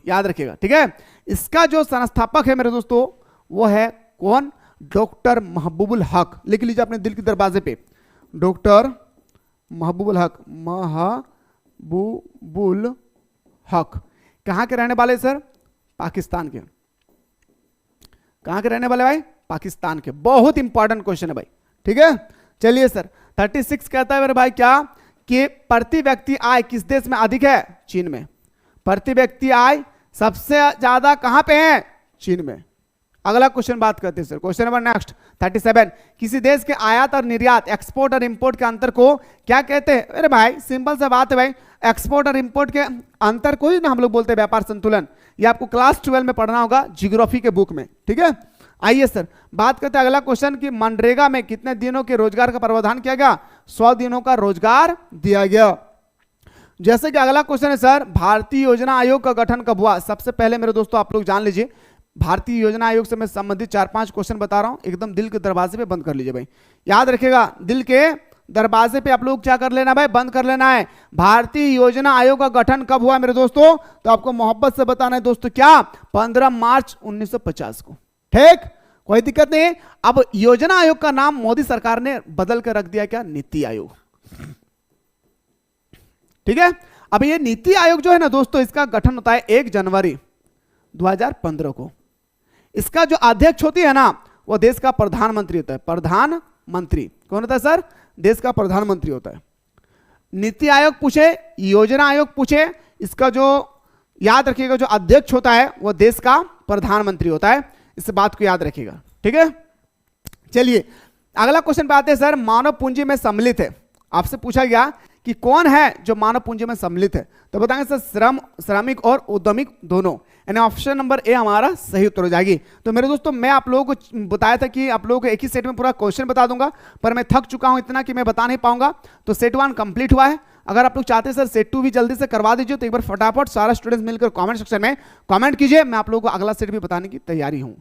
याद रखिएगा, ठीक है। इसका जो संस्थापक है मेरे दोस्तों वो है कौन? डॉक्टर महबूबुल हक। लिख लीजिए अपने दिल के दरवाजे पे, डॉक्टर महबूबुल हक, महबूबुल हक। कहां के रहने वाले सर? पाकिस्तान के। कहां के रहने वाले भाई? पाकिस्तान के। बहुत इंपॉर्टेंट क्वेश्चन है भाई, ठीक है। चलिए सर 36 कहता है मेरे भाई क्या कि प्रति व्यक्ति आय किस देश में अधिक है? चीन में। प्रति व्यक्ति आय सबसे ज्यादा कहां पे है? चीन में। अगला क्वेश्चन बात करते हैं सर, क्वेश्चन नंबर नेक्स्ट 37, किसी देश के आयात और निर्यात, एक्सपोर्ट और इंपोर्ट के अंतर को क्या कहते हैं? अरे भाई सिंपल सा बात है भाई, एक्सपोर्ट और इंपोर्ट के अंतर को ही ना हम लोग बोलते हैं व्यापार संतुलन। ये आपको क्लास 12 में पढ़ना होगा ज्योग्राफी के बुक में, ठीक है। आइए सर बात करते हैं अगला क्वेश्चन की, मनरेगा में कितने दिनों के रोजगार का प्रावधान किया गया? 100 दिनों का रोजगार दिया गया। जैसे कि अगला क्वेश्चन है सर, भारतीय योजना आयोग का गठन कब हुआ? सबसे पहले मेरे दोस्तों आप लोग जान लीजिए, भारतीय योजना आयोग से मैं संबंधित 4-5 क्वेश्चन बता रहा हूं, एकदम दिल के दरवाजे पे बंद कर लीजिए भाई, याद रखिएगा दिल के दरवाजे पे आप लोग क्या कर लेना भाई? बंद कर लेना है। भारतीय योजना आयोग का गठन कब हुआ मेरे दोस्तों? तो आपको मोहब्बत से बताना है दोस्तों, क्या? 15 मार्च 1950 को, ठीक, कोई दिक्कत नहीं। अब योजना आयोग का नाम मोदी सरकार ने बदल कर रख दिया, क्या? नीति आयोग, ठीक है। अब ये नीति आयोग जो है ना दोस्तों, इसका गठन होता है 1 जनवरी 2015 को। इसका जो अध्यक्ष होती है ना वो देश का प्रधानमंत्री होता है। प्रधानमंत्री कौन होता है सर? देश का प्रधानमंत्री होता है। नीति आयोग पूछे, योजना आयोग पूछे, इसका जो याद रखिएगा जो अध्यक्ष होता है वो देश का प्रधानमंत्री होता है, इस बात को याद रखिएगा, ठीक है। चलिए अगला क्वेश्चन पे आते हैं सर, मानव पूंजी में सम्मिलित है। आपसे पूछा गया कि कौन है जो मानव पूंजी में सम्मिलित है? तो बताएंगे सर श्रमिक और उद्यमिक दोनों, यानी ऑप्शन नंबर ए हमारा सही उत्तर हो जाएगी। तो मेरे दोस्तों मैं आप लोगों को बताया था कि आप लोगों को एक ही सेट में पूरा क्वेश्चन बता दूंगा, पर मैं थक चुका हूं इतना कि मैं बता नहीं पाऊंगा। तो सेट 1 कंप्लीट हुआ है। अगर आप लोग चाहते हैं सर सेट 2 भी जल्दी से करवा दीजिए, तो एक बार फटाफट सारा स्टूडेंट्स मिलकर कमेंट सेक्शन में कमेंट कीजिए, मैं आप लोगों को अगला सेट भी बताने की तैयारी हूं।